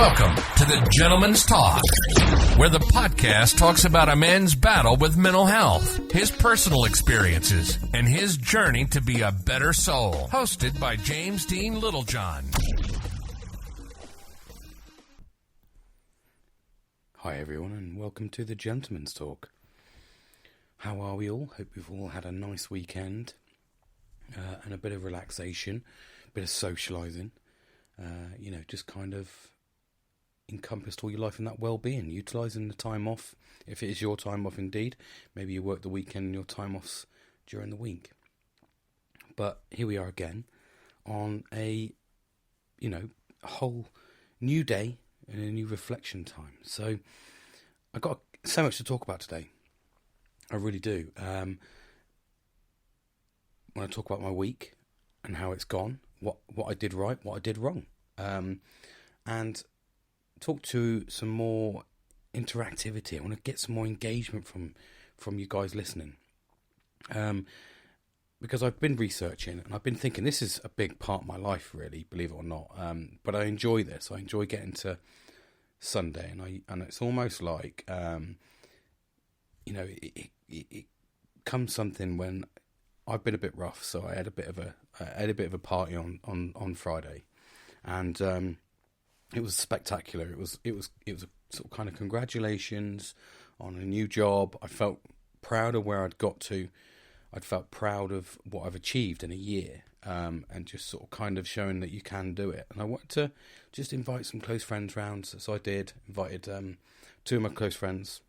Welcome to the Gentleman's Talk, where the podcast talks about a man's battle with mental health, his personal experiences, and his journey to be a better soul. Hosted by James Dean Littlejohn. Hi everyone, and welcome to the Gentleman's Talk. How are we all? Hope you've all had a nice weekend and a bit of relaxation, a bit of socialising. Just kind of encompassed all your life in that well-being, utilising the time off, if it is your time off indeed. Maybe you work the weekend and your time off's during the week. But here we are again on a whole new day and a new reflection time. So I've got so much to talk about today. I really do. I want to talk about my week and how it's gone, what I did right, what I did wrong, and talk to some more interactivity. I want to get some more engagement from you guys listening, because I've been researching and I've been thinking this is a big part of my life, really, believe it or not. But I enjoy this. I enjoy getting to Sunday, and it's almost like it comes something when I've been a bit rough. So I had a bit of a party on Friday, and it was spectacular. It was a sort of kind of congratulations on a new job. I felt proud of where I'd got to. I'd felt proud of what I've achieved in a year, and just sort of kind of showing that you can do it. And I wanted to just invite some close friends round. So I did. Invited two of my close friends,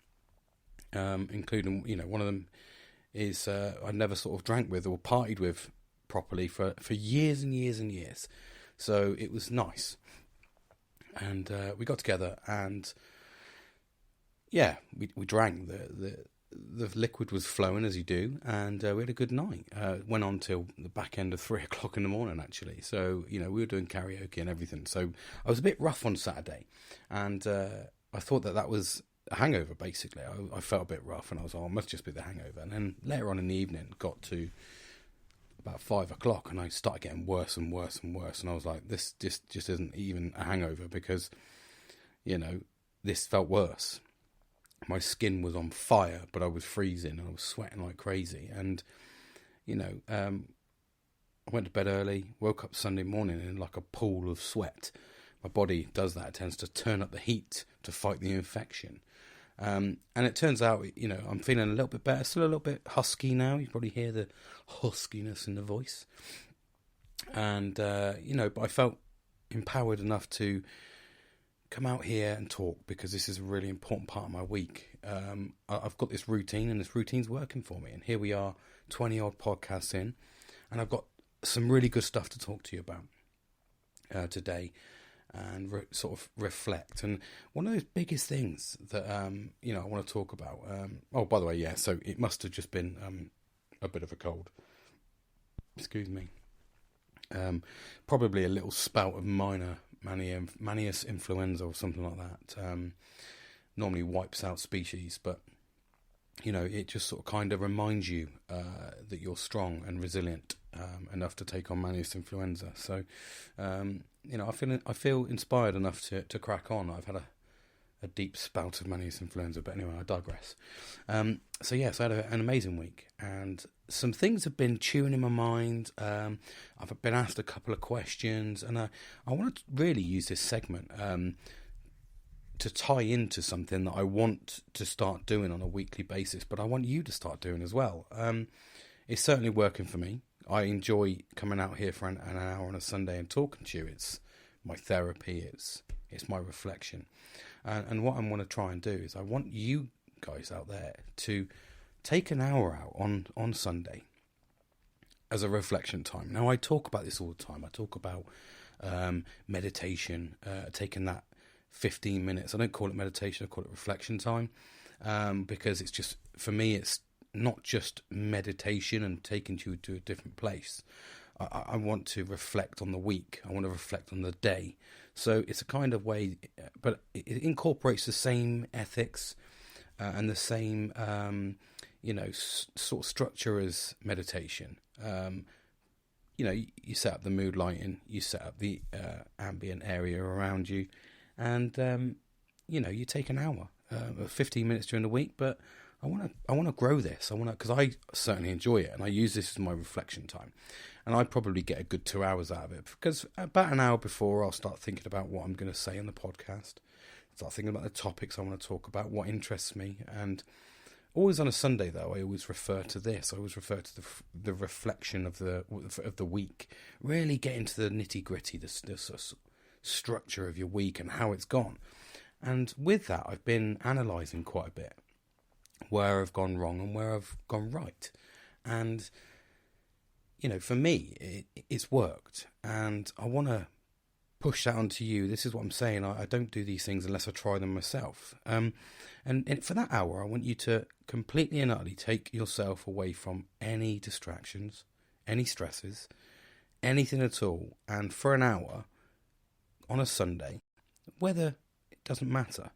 including, one of them is I never sort of drank with or partied with properly for years and years and years. So it was nice. And we got together and, we drank. The liquid was flowing as you do, and we had a good night. Went on till the back end of 3 o'clock in the morning, actually. So, we were doing karaoke and everything. So I was a bit rough on Saturday, and I thought that was a hangover, basically. I felt a bit rough, and I was like, it must just be the hangover. And then later on in the evening, got to about 5 o'clock, and I started getting worse and worse and worse, and I was like, this just isn't even a hangover, because this felt worse. My skin was on fire, but I was freezing and I was sweating like crazy. And I went to bed early, woke up Sunday morning in like a pool of sweat. My body does that. It tends to turn up the heat to fight the infection. And it turns out, I'm feeling a little bit better, still a little bit husky now. You probably hear the huskiness in the voice. And, but I felt empowered enough to come out here and talk, because this is a really important part of my week. I've got this routine, and this routine's working for me. And here we are, 20-odd podcasts in, and I've got some really good stuff to talk to you about today. And sort of reflect. And one of those biggest things that I want to talk about. By the way, so it must have just been a bit of a cold. Excuse me. Probably a little spout of minor Manius influenza or something like that. Normally wipes out species, but it just sort of kind of reminds you that you're strong and resilient enough to take on Manius influenza. So, I feel inspired enough to crack on. I've had a deep spout of Manius influenza, but anyway, I digress. So I had an amazing week, and some things have been chewing in my mind. I've been asked a couple of questions, and I want to really use this segment to tie into something that I want to start doing on a weekly basis, but I want you to start doing as well. It's certainly working for me. I enjoy coming out here for an hour on a Sunday and talking to you. It's my therapy. It's my reflection. And what I want to try and do is I want you guys out there to take an hour out on Sunday as a reflection time. Now, I talk about this all the time. I talk about meditation, taking that 15 minutes. I don't call it meditation. I call it reflection time, because it's just, for me, it's not just meditation and taking you to a different place. I want to reflect on the week. I want to reflect on the day. So it's a kind of way, but it incorporates the same ethics and the same, sort of structure as meditation. You set up the mood lighting, you set up the ambient area around you, And, you take an hour, 15 minutes during the week, but I want to grow this. Because I certainly enjoy it, and I use this as my reflection time. And I probably get a good 2 hours out of it, because about an hour before, I'll start thinking about what I'm going to say on the podcast, start thinking about the topics I want to talk about, what interests me. And always on a Sunday, though, I always refer to this. I always refer to the reflection of the week. Really get into the nitty gritty, the sort of structure of your week and how it's gone. And with that, I've been analysing quite a bit where I've gone wrong and where I've gone right. And for me, it's worked, and I want to push that onto you. This is what I'm saying. I don't do these things unless I try them myself. And for that hour, I want you to completely and utterly take yourself away from any distractions, any stresses, anything at all. And for an hour on a Sunday, weather, it doesn't matter.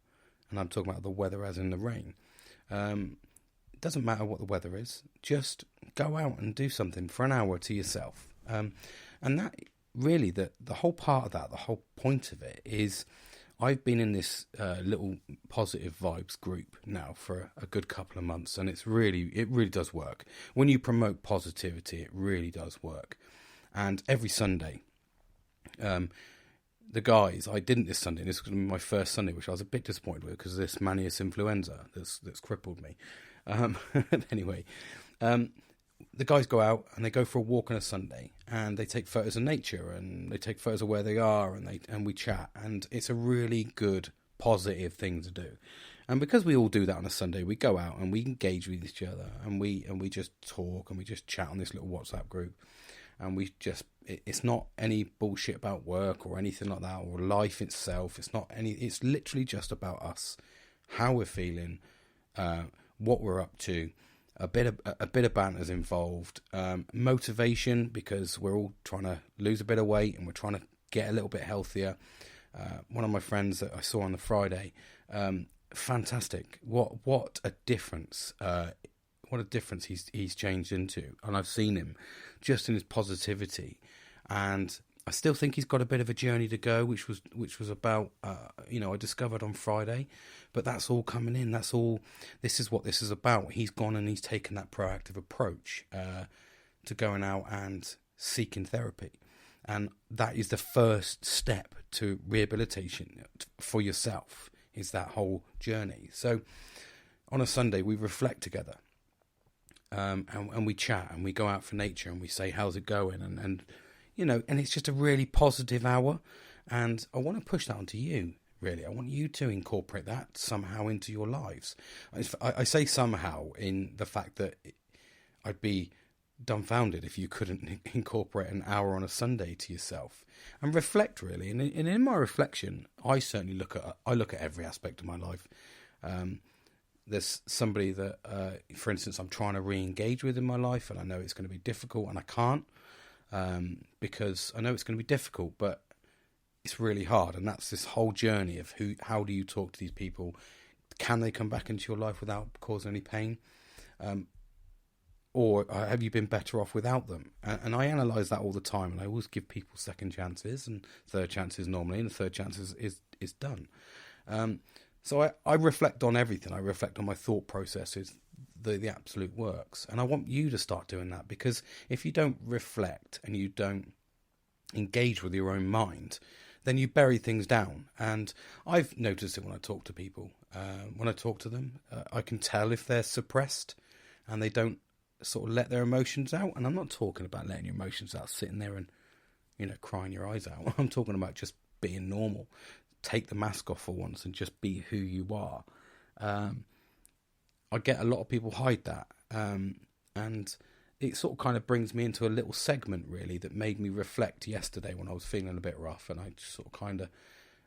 And I'm talking about the weather as in the rain. It doesn't matter what the weather is. Just go out and do something for an hour to yourself. And that really, the whole part of that, the whole point of it is, I've been in this little positive vibes group now for a good couple of months, and it really does work. When you promote positivity, it really does work. And every Sunday, the guys, I didn't this Sunday, this was going to be my first Sunday, which I was a bit disappointed with because of this Manius influenza that's crippled me. Anyway, the guys go out and they go for a walk on a Sunday, and they take photos of nature, and they take photos of where they are, and we chat, and it's a really good, positive thing to do. And because we all do that on a Sunday, we go out and we engage with each other, and we just talk, and we just chat on this little WhatsApp group, and it's not any bullshit about work or anything like that, or life itself. It's literally just about us, how we're feeling, what we're up to. A bit of banter's involved, motivation, because we're all trying to lose a bit of weight and we're trying to get a little bit healthier. One of my friends that I saw on the Friday, fantastic! What a difference! What a difference he's changed into, and I've seen him just in his positivity. And I still think he's got a bit of a journey to go, which was about I discovered on Friday, but that's all coming in. This is what this is about. He's gone and he's taken that proactive approach to going out and seeking therapy, and that is the first step to rehabilitation for yourself. Is that whole journey. So on a Sunday we reflect together, and we chat, and we go out for nature, and we say how's it going, and it's just a really positive hour. And I want to push that onto you, really. I want you to incorporate that somehow into your lives. I say somehow in the fact that I'd be dumbfounded if you couldn't incorporate an hour on a Sunday to yourself and reflect, really. And in my reflection, I certainly look at every aspect of my life. There's somebody that, for instance, I'm trying to re-engage with in my life, and I know it's going to be difficult, and I can't. Because I know it's going to be difficult, but it's really hard. And that's this whole journey of how do you talk to these people? Can they come back into your life without causing any pain? Or have you been better off without them? And I analyse that all the time, and I always give people second chances and third chances normally, and the third chance is done. So I reflect on everything. I reflect on my thought processes, the absolute works. And I want you to start doing that, because if you don't reflect and you don't engage with your own mind, then you bury things down. And I've noticed it when I talk to people. When I talk to them, I can tell if they're suppressed and they don't sort of let their emotions out. And I'm not talking about letting your emotions out, sitting there and, crying your eyes out. I'm talking about just being normal. Take the mask off for once and just be who you are. I get a lot of people hide that, and it sort of kind of brings me into a little segment, really, that made me reflect yesterday when I was feeling a bit rough, and I just sort of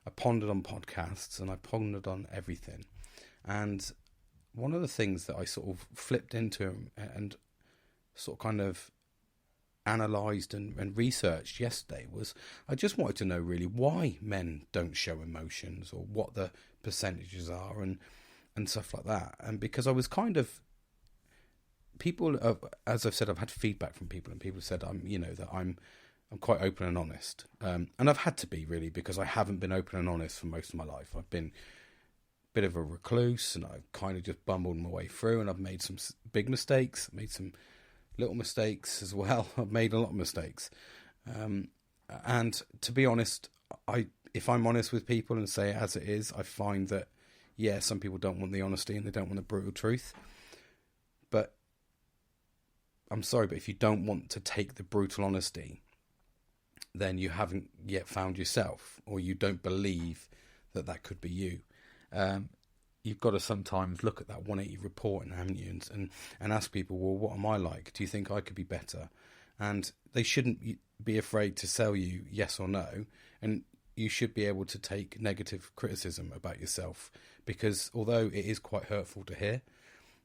I pondered on podcasts, and I pondered on everything. And one of the things that I sort of flipped into and sort of kind of analysed and researched yesterday was, I just wanted to know really why men don't show emotions, or what the percentages are, and stuff like that. And because I was people, as I've said, I've had feedback from people, and people said that I'm I'm quite open and honest. And I've had to be, really, because I haven't been open and honest for most of my life. I've been a bit of a recluse, and I've kind of just bumbled my way through, and I've made some big mistakes, made some little mistakes as well. I've made a lot of mistakes. And to be honest, if I'm honest with people and say it as it is, I find that, yeah, some people don't want the honesty and they don't want the brutal truth. But I'm sorry, but if you don't want to take the brutal honesty, then you haven't yet found yourself, or you don't believe that that could be you. You've got to sometimes look at that 180 report, haven't you, and ask people, well, what am I like? Do you think I could be better? And they shouldn't be afraid to sell you yes or no, and you should be able to take negative criticism about yourself, because although it is quite hurtful to hear,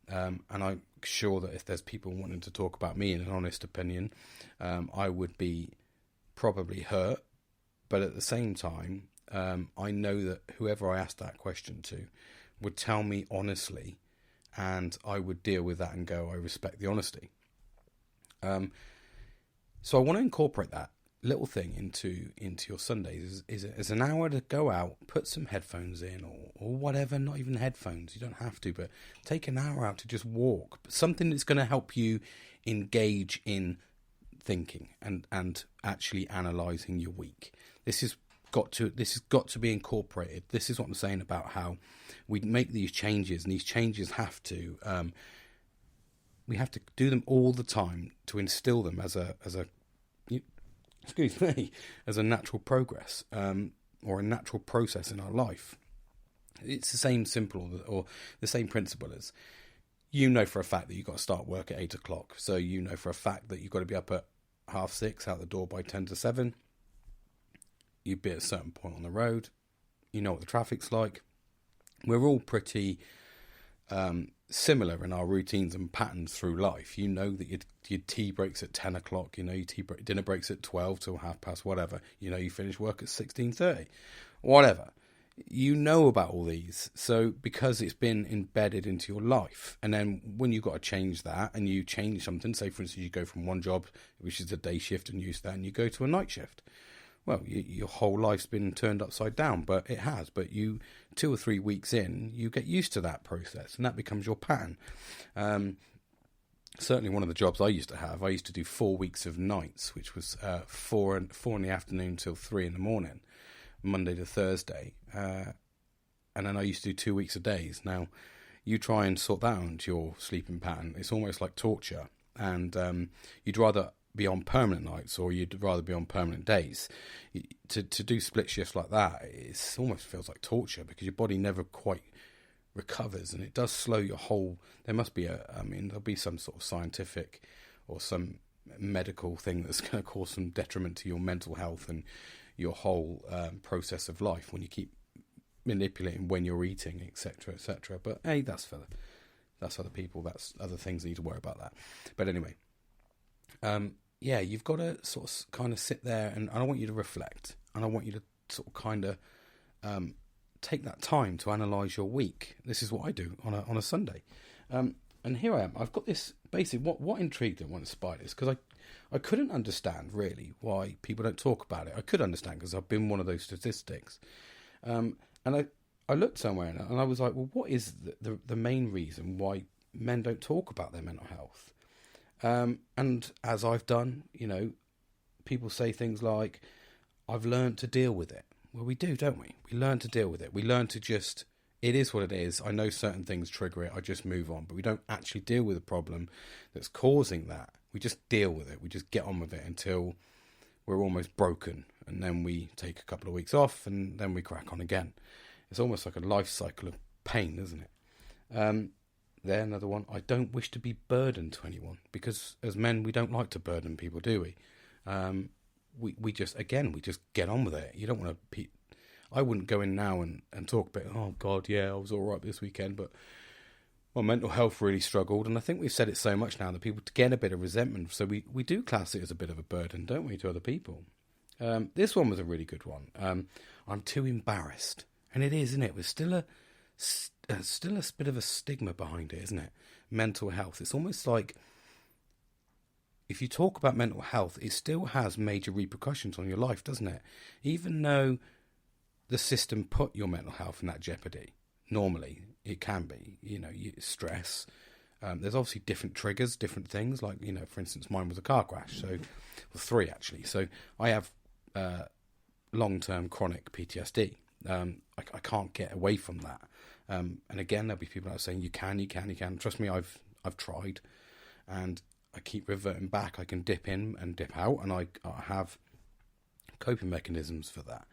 and I'm sure that if there's people wanting to talk about me in an honest opinion, I would be probably hurt, but at the same time, I know that whoever I asked that question to would tell me honestly, and I would deal with that and go, I respect the honesty. So I want to incorporate that little thing into your Sundays is an hour to go out, put some headphones in or whatever, not even headphones, you don't have to, but take an hour out to just walk. Something that's going to help you engage in thinking and actually analysing your week. This has got to be incorporated. This is what I'm saying about how we make these changes, and these changes have to we have to do them all the time to instill them as a natural progress, or a natural process in our life. It's the same simple or the same principle as, you know for a fact that you've got to start work at 8 o'clock. So you know for a fact that you've got to be up at 6:30, out the door by 10 to 7. You'd be at a certain point on the road. You know what the traffic's like. We're all pretty similar in our routines and patterns through life. You know that your tea breaks at 10 o'clock. You know your dinner breaks at 12 till 12:30, whatever. You know you finish work at 16:30, whatever. You know about all these, so because it's been embedded into your life. And then when you've got to change that, and you change something, say for instance you go from one job, which is a day shift, and use that, and you go to a night shift. Well, your whole life's been turned upside down, but it has. But 2 or 3 weeks in, you get used to that process, and that becomes your pattern. Certainly one of the jobs I used to have, I used to do 4 weeks of nights, which was 4 in the afternoon till 3 in the morning, Monday to Thursday. And then I used to do 2 weeks of days. Now, you try and sort that out into your sleeping pattern. It's almost like torture. And you'd rather be on permanent nights, or you'd rather be on permanent days. To do split shifts like that, it almost feels like torture, because your body never quite recovers, and it does slow your whole. There must be there'll be some sort of scientific or some medical thing that's going to cause some detriment to your mental health and your whole process of life when you keep manipulating when you're eating, etc., etc. But hey, that's other people. That's other things that you need to worry about that. But anyway. Yeah, you've got to sort of kind of sit there, and I want you to reflect, and I want you to sort of kind of take that time to analyse your week. This is what I do on a Sunday, and here I am. I've got this basically what intrigued and what inspired this, because I couldn't understand really why people don't talk about it. I could understand because I've been one of those statistics, and I looked somewhere and I was like, well, what is the main reason why men don't talk about their mental health? And as I've done, people say things like, I've learned to deal with it. Well, we do, don't we? We learn to deal with it. We learn to just, it is what it is. I know certain things trigger it. I just move on. But we don't actually deal with the problem that's causing that. We just deal with it. We just get on with it until we're almost broken. And then we take a couple of weeks off, and then we crack on again. It's almost like a life cycle of pain, isn't it? There, another one. I don't wish to be burdened to anyone, because as men, we don't like to burden people, do we? We just get on with it. You don't want to. I wouldn't go in now and talk about, oh God, yeah, I was all right this weekend, but my mental health really struggled. And I think we've said it so much now that people get a bit of resentment. So we do class it as a bit of a burden, don't we, to other people? This one was a really good one. I'm too embarrassed, and it is, isn't it? There's still a bit of a stigma behind it, isn't it? Mental health. It's almost like if you talk about mental health, it still has major repercussions on your life, doesn't it? Even though the system put your mental health in that jeopardy, normally it can be, stress. There's obviously different triggers, different things. Like, for instance, mine was a car crash. So, well, 3 actually. So I have long-term chronic PTSD. I can't get away from that. And again, there'll be people out saying, you can. Trust me, I've tried. And I keep reverting back. I can dip in and dip out. And I have coping mechanisms for that.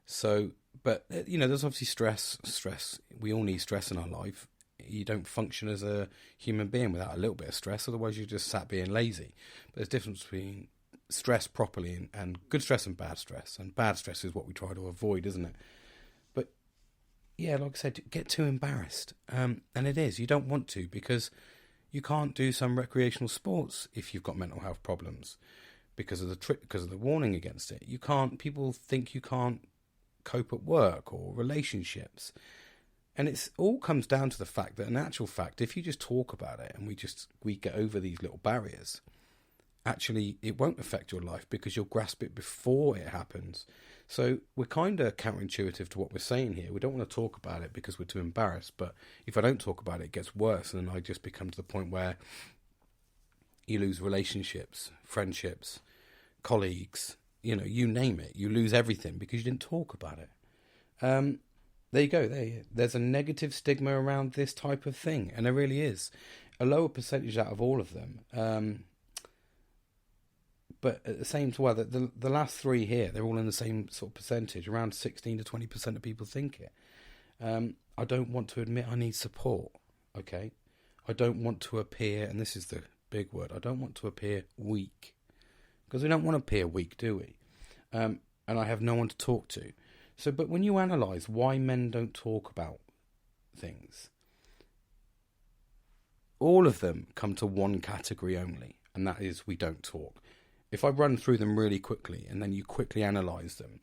So, but, there's obviously stress. We all need stress in our life. You don't function as a human being without a little bit of stress. Otherwise, you're just sat being lazy. But there's a difference between stress properly and good stress and bad stress. And bad stress is what we try to avoid, isn't it? But, yeah, like I said, get too embarrassed. And it is. You don't want to, because you can't do some recreational sports if you've got mental health problems because of the warning against it. You can't. People think you can't cope at work or relationships. And it's all comes down to the fact that, in actual fact, if you just talk about it and we get over these little barriers, actually it won't affect your life because you'll grasp it before it happens. So we're kind of counterintuitive to what we're saying here. We don't want to talk about it because we're too embarrassed. But if I don't talk about it, it gets worse. And then I just become to the point where you lose relationships, friendships, colleagues, you name it. You lose everything because you didn't talk about it. There you go. There's a negative stigma around this type of thing, and there really is. A lower percentage out of all of them. But at the same time, the last 3 here, they're all in the same sort of percentage. Around 16 to 20% of people think it. I don't want to admit I need support, okay? I don't want to appear, and this is the big word, I don't want to appear weak. Because we don't want to appear weak, do we? And I have no one to talk to. So, but when you analyse why men don't talk about things, all of them come to one category only, and that is we don't talk. If I run through them really quickly and then you quickly analyse them,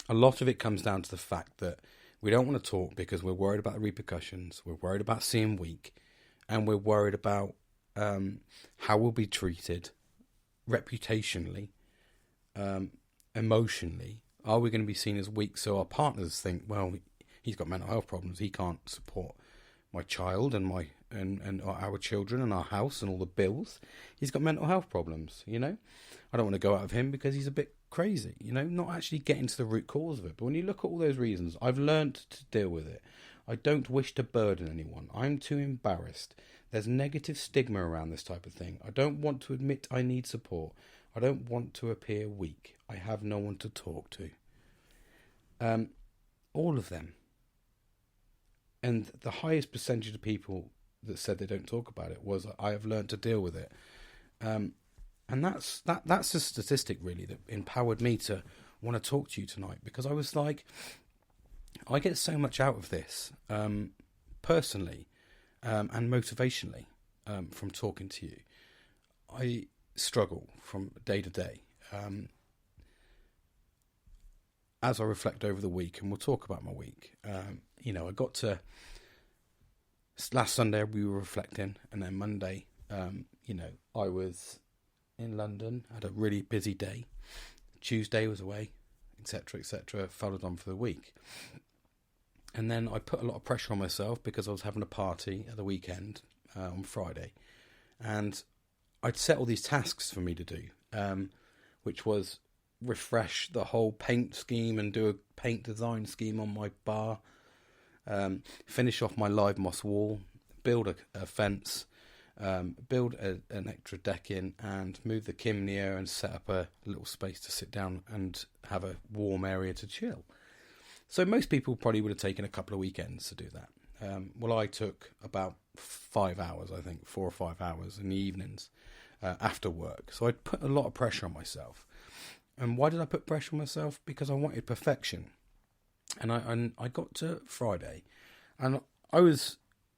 a lot of it comes down to the fact that we don't want to talk because we're worried about the repercussions, we're worried about seeming weak, and we're worried about how we'll be treated reputationally, emotionally. Are we going to be seen as weak? So our partners think, well, he's got mental health problems. He can't support my child and our children and our house and all the bills. He's got mental health problems, I don't want to go out of him because he's a bit crazy, not actually getting to the root cause of it. But when you look at all those reasons, I've learned to deal with it. I don't wish to burden anyone. I'm too embarrassed. There's negative stigma around this type of thing. I don't want to admit I need support. I don't want to appear weak. I have no one to talk to. All of them. And the highest percentage of people that said they don't talk about it was, I have learned to deal with it. And that's a statistic really that empowered me to want to talk to you tonight, because I was like, I get so much out of this, personally, and motivationally, from talking to you. I struggle from day to day. As I reflect over the week, and we'll talk about my week, I got to last Sunday we were reflecting, and then Monday, I was in London, had a really busy day. Tuesday was away, etc., followed on for the week. And then I put a lot of pressure on myself because I was having a party at the weekend on Friday, and I'd set all these tasks for me to do, which was refresh the whole paint scheme and do a paint design scheme on my bar, finish off my live moss wall, build a fence, build an extra deck in, and move the chimney and set up a little space to sit down and have a warm area to chill. So most people probably would have taken a couple of weekends to do that. Well, I took about 5 hours, I think, 4 or 5 hours in the evenings after work. So I put a lot of pressure on myself. And why did I put pressure on myself? Because I wanted perfection. And I got to Friday, and I was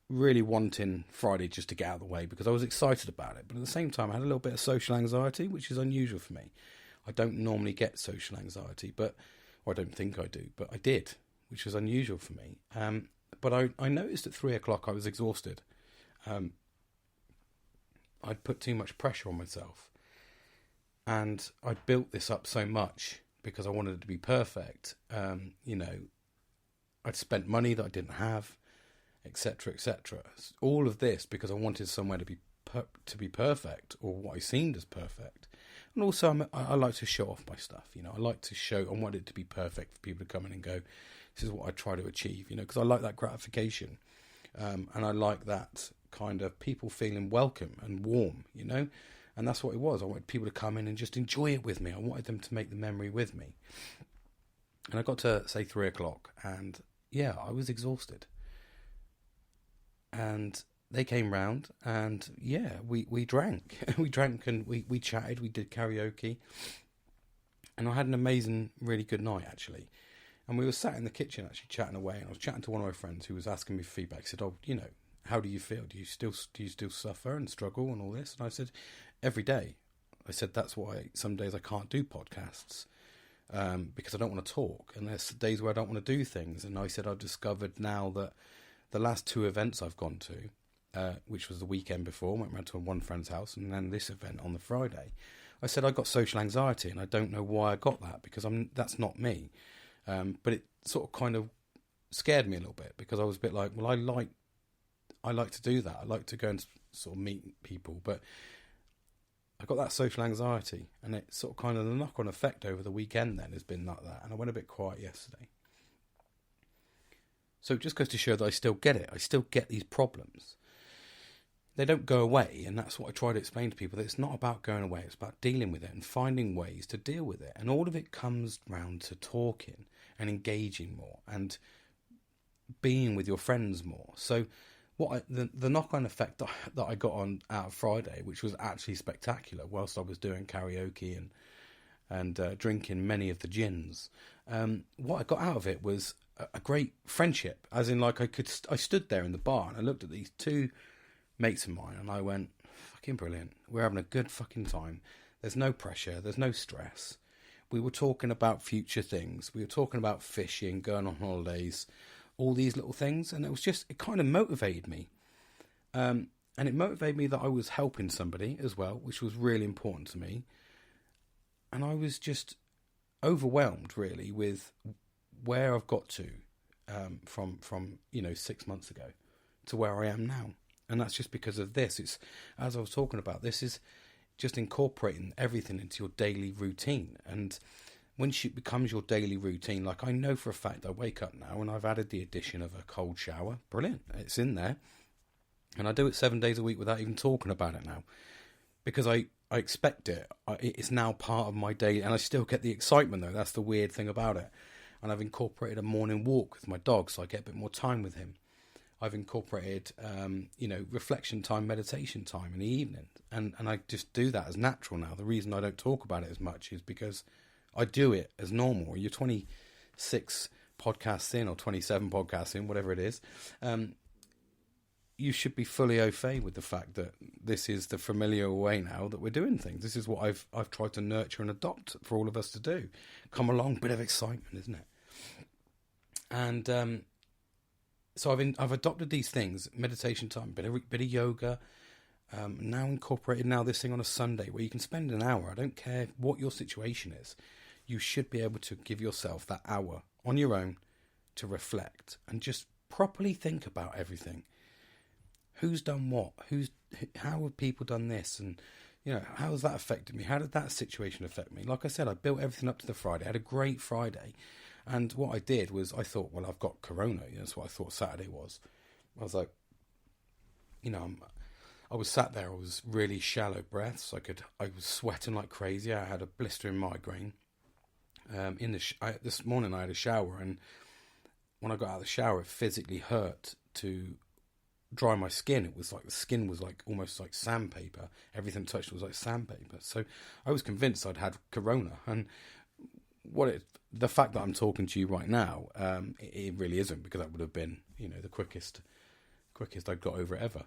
really wanting Friday just to get out of the way because I was excited about it. But at the same time, I had a little bit of social anxiety, which is unusual for me. I don't normally get social anxiety, or I don't think I do, but I did, which was unusual for me. But I noticed at 3 o'clock I was exhausted. I'd put too much pressure on myself. And I'd built this up so much because I wanted it to be perfect. I'd spent money that I didn't have, etc., etc. All of this because I wanted somewhere to be perfect, or what I seemed as perfect. And also, I like to show off my stuff. I like to show. I want it to be perfect for people to come in and go, "This is what I try to achieve." Because I like that gratification, and I like that kind of people feeling welcome and warm. And that's what it was. I wanted people to come in and just enjoy it with me. I wanted them to make the memory with me. And I got to say 3:00, and yeah, I was exhausted. And they came round, and yeah, we drank. We drank and we chatted, we did karaoke. And I had an amazing, really good night, actually. And we were sat in the kitchen, actually, chatting away. And I was chatting to one of my friends who was asking me for feedback. He said, how do you feel? Do you still suffer and struggle and all this? And I said, every day. I said, that's why some days I can't do podcasts, because I don't want to talk. And there's days where I don't want to do things. And I said, I've discovered now that the last 2 events I've gone to, which was the weekend before, went round to one friend's house, and then this event on the Friday, I said I got social anxiety, and I don't know why I got that, because that's not me. But it sort of kind of scared me a little bit, because I was a bit like, well, I like to do that. I like to go and sort of meet people, but I got that social anxiety, and it sort of kind of the knock-on effect over the weekend then has been like that, and I went a bit quiet yesterday. So it just goes to show that I still get it. I still get these problems. They don't go away, and that's what I try to explain to people, that it's not about going away, it's about dealing with it and finding ways to deal with it. And all of it comes round to talking and engaging more and being with your friends more. So the knock-on effect that I got on out of Friday, which was actually spectacular, whilst I was doing karaoke and drinking many of the gins, what I got out of it was a great friendship. As in, like, I stood there in the bar and I looked at these 2 mates of mine and I went, fucking brilliant. We're having a good fucking time. There's no pressure. There's no stress. We were talking about future things. We were talking about fishing, going on holidays, all these little things, and it kind of motivated me. And it motivated me that I was helping somebody as well, which was really important to me. And I was just overwhelmed, really, with where I've got to from 6 months ago to where I am now. And that's just because of this. It's, as I was talking about, this is just incorporating everything into your daily routine. And once it becomes your daily routine, like, I know for a fact I wake up now and I've added the addition of a cold shower. Brilliant. It's in there. And I do it 7 days a week without even talking about it now, because I expect it. It's now part of my day, and I still get the excitement, though. That's the weird thing about it. And I've incorporated a morning walk with my dog, so I get a bit more time with him. I've incorporated, reflection time, meditation time in the evening. And I just do that as natural now. The reason I don't talk about it as much is because I do it as normal. You're 26 podcasts in, or 27 podcasts in, whatever it is. You should be fully au fait with the fact that this is the familiar way now that we're doing things. This is what I've tried to nurture and adopt for all of us to do. Come along, bit of excitement, isn't it? And so I've adopted these things: meditation time, bit of yoga. Now incorporated this thing on a Sunday where you can spend an hour. I don't care what your situation is. You should be able to give yourself that hour on your own to reflect and just properly think about everything. Who's done what? How have people done this? And, how has that affected me? How did that situation affect me? Like I said, I built everything up to the Friday. I had a great Friday. And what I did was I thought, well, I've got corona. That's what I thought Saturday was. I was like, I was sat there. I was really shallow breaths. I was sweating like crazy. I had a blistering migraine. This morning I had a shower, and when I got out of the shower, it physically hurt to dry my skin. It was like the skin was like almost like sandpaper. Everything touched was like sandpaper. So I was convinced I'd had corona, and the fact that I'm talking to you right now, it really isn't, because that would have been the quickest I'd got over it ever,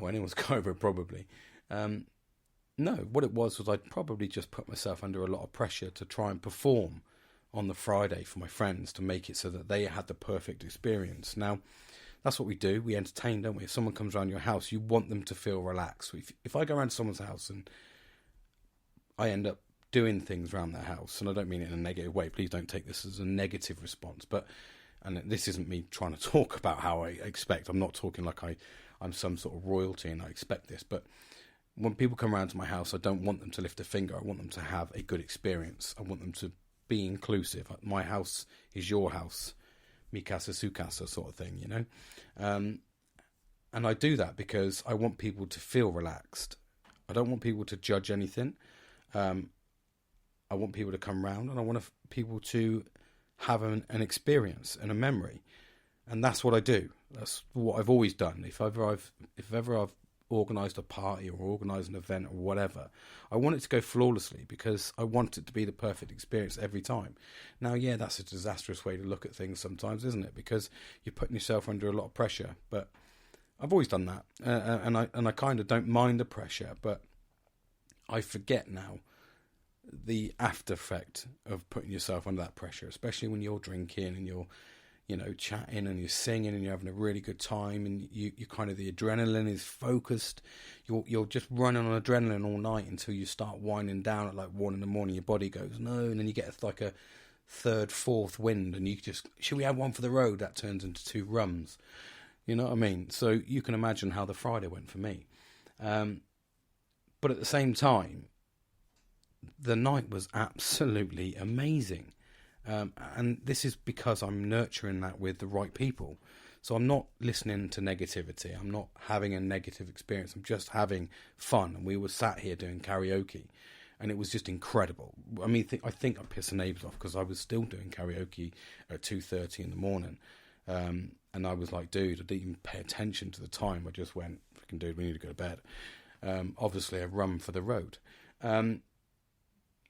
or anyone's got over it probably. No, what it was I'd probably just put myself under a lot of pressure to try and perform on the Friday for my friends, to make it so that they had the perfect experience. Now, that's what we do. We entertain, don't we? If someone comes around your house, you want them to feel relaxed. If I go around to someone's house and I end up doing things around their house, and I don't mean it in a negative way, please don't take this as a negative response, and this isn't me trying to talk about how I expect. I'm not talking like I'm some sort of royalty and I expect this, but when people come around to my house, I don't want them to lift a finger. I want them to have a good experience. I want them to be inclusive. My house is your house, mi casa, su casa sort of thing, you know? And I do that because I want people to feel relaxed. I don't want people to judge anything. I want people to come round, and I want people to have an experience and a memory, and that's what I do. That's what I've always done. If ever I've organised a party or organised an event or whatever, I want it to go flawlessly because I want it to be the perfect experience every time. Now, yeah, that's a disastrous way to look at things sometimes, isn't it? Because you're putting yourself under a lot of pressure. But I've always done that, and I kind of don't mind the pressure, but I forget now the after effect of putting yourself under that pressure, especially when you're drinking and you're, you know, chatting and you're singing and you're having a really good time, and you kind of, the adrenaline is focused. You're just running on adrenaline all night until you start winding down at like 1 a.m. Your body goes no, and then you get like a third, fourth wind, and you just, should we have one for the road? That turns into 2 rums. You know what I mean? So you can imagine how the Friday went for me. But at the same time, the night was absolutely amazing. And this is because I'm nurturing that with the right people. So I'm not listening to negativity. I'm not having a negative experience. I'm just having fun. And we were sat here doing karaoke, and it was just incredible. I mean, I think I pissed the neighbours off because I was still doing karaoke at 2:30 in the morning. And I was like, dude, I didn't even pay attention to the time. I just went, freaking dude, we need to go to bed. Obviously, a run for the road.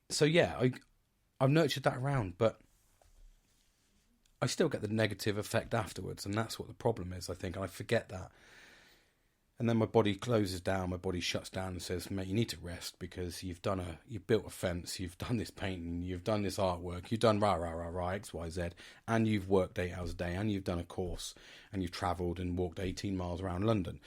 So yeah, I've nurtured that around, but I still get the negative effect afterwards, and that's what the problem is, I think, and I forget that. And then my body closes down, my body shuts down and says, mate, you need to rest because you've built a fence, you've done this painting, you've done this artwork, you've done X, Y, Z, and you've worked 8 hours a day, and you've done a course, and you've travelled and walked 18 miles around London.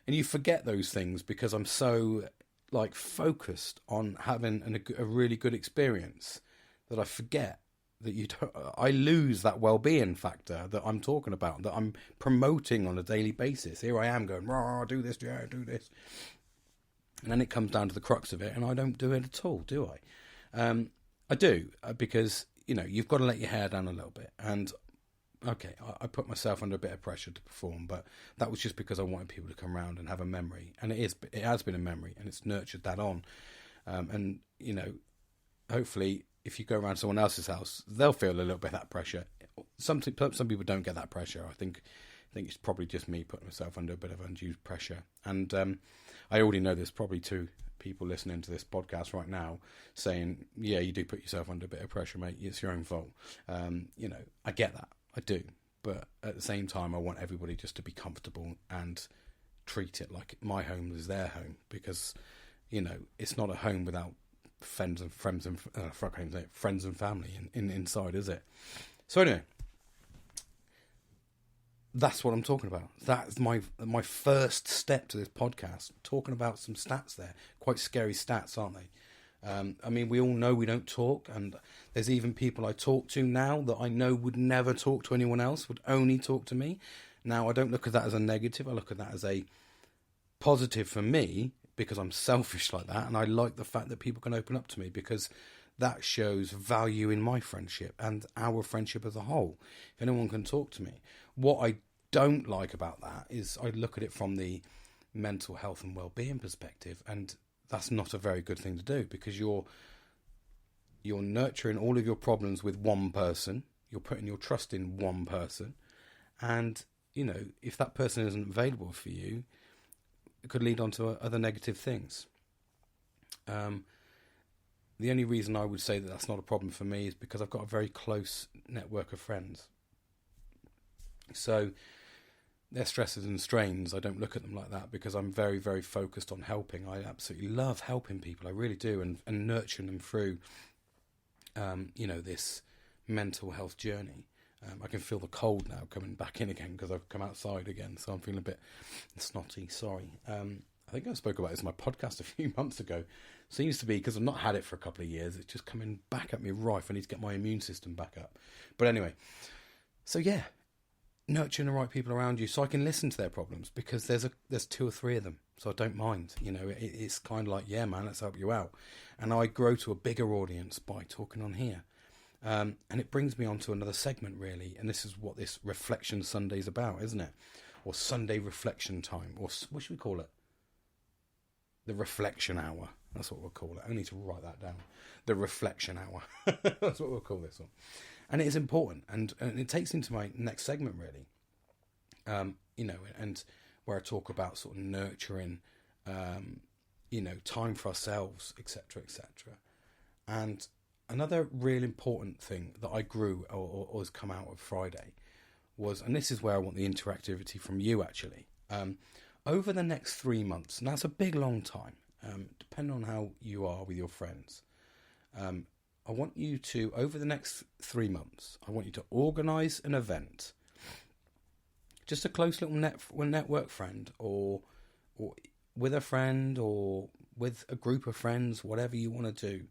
And you forget those things because I'm so like focused on having a really good experience that I forget that I lose that well-being factor that I'm talking about, that I'm promoting on a daily basis. Here I am going, rah, do this, yeah, do this. And then it comes down to the crux of it, and I don't do it at all, do I? I do, because, you know, you've got to let your hair down a little bit. And, okay, I put myself under a bit of pressure to perform, but that was just because I wanted people to come around and have a memory. And it has been a memory, and it's nurtured that on. And, you know, hopefully, if you go around someone else's house, they'll feel a little bit of that pressure. Some people don't get that pressure. I think it's probably just me putting myself under a bit of undue pressure. And I already know there's probably 2 people listening to this podcast right now saying, yeah, you do put yourself under a bit of pressure, mate. It's your own fault. You know, I get that. I do. But at the same time, I want everybody just to be comfortable and treat it like my home is their home, because, you know, it's not a home without friends and family inside, is it? So anyway, that's what I'm talking about. That's my first step to this podcast, talking about some stats there. Quite scary stats, aren't they? I mean, we all know we don't talk, and there's even people I talk to now that I know would never talk to anyone else, would only talk to me. Now, I don't look at that as a negative. I look at that as a positive for me, because I'm selfish like that, and I like the fact that people can open up to me, because that shows value in my friendship and our friendship as a whole. If anyone can talk to me. What I don't like about that is I look at it from the mental health and well-being perspective, and that's not a very good thing to do, because you're nurturing all of your problems with one person. You're putting your trust in one person, and, you know, if that person isn't available for you, it could lead on to other negative things. The only reason I would say that that's not a problem for me is because I've got a very close network of friends. So their stresses and strains, I don't look at them like that, because I'm very, very focused on helping. I absolutely love helping people. I really do, and nurturing them through, you know, this mental health journey. I can feel the cold now coming back in again because I've come outside again, so I'm feeling a bit snotty. Sorry. I think I spoke about this in my podcast a few months ago. Seems to be, because I've not had it for a couple of years, it's just coming back at me rife. I need to get my immune system back up. But anyway, so yeah, nurturing the right people around you so I can listen to their problems, because there's 2 or 3 of them, so I don't mind. You know, it's kind of like, yeah, man, let's help you out. And I grow to a bigger audience by talking on here. And it brings me on to another segment, really, and this is what this Reflection Sunday is about, isn't it? Or Sunday Reflection Time, or what should we call it? The Reflection Hour. That's what we'll call it. I need to write that down. The Reflection Hour. That's what we'll call this one. And it is important, and it takes into my next segment, really. You know, and where I talk about sort of nurturing, you know, time for ourselves, etc., etc. And another real important thing that I grew or has come out of Friday was, and this is where I want the interactivity from you, actually. Over the next 3 months, and that's a big long time, depending on how you are with your friends, I want you to, over the next 3 months, I want you to organise an event, just a close little network friend, or with a friend, or with a group of friends, whatever you want to do.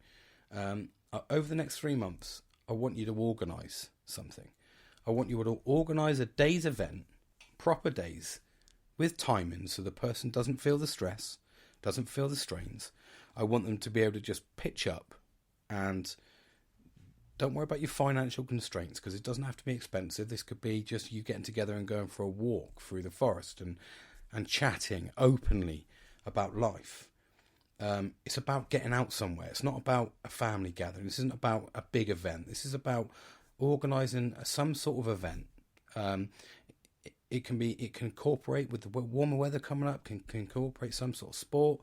Over the next 3 months, I want you to organise something. I want you to organise a day's event, proper days, with timings, so the person doesn't feel the stress, doesn't feel the strains. I want them to be able to just pitch up, and don't worry about your financial constraints, because it doesn't have to be expensive. This could be just you getting together and going for a walk through the forest and chatting openly about life. It's about getting out somewhere. It's not about a family gathering. This isn't about a big event. This is about organising some sort of event. It can incorporate with the warmer weather coming up, can incorporate some sort of sport.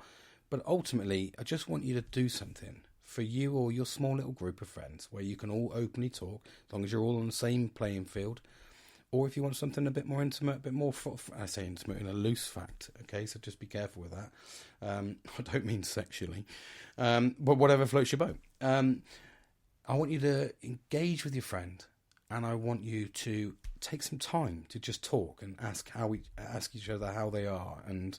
But ultimately, I just want you to do something for you or your small little group of friends where you can all openly talk, as long as you're all on the same playing field. Or if you want something a bit more intimate, a bit more, I say intimate in a loose fact, okay, so just be careful with that. I don't mean sexually, but whatever floats your boat. I want you to engage with your friend, and I want you to take some time to just talk and ask each other how they are, and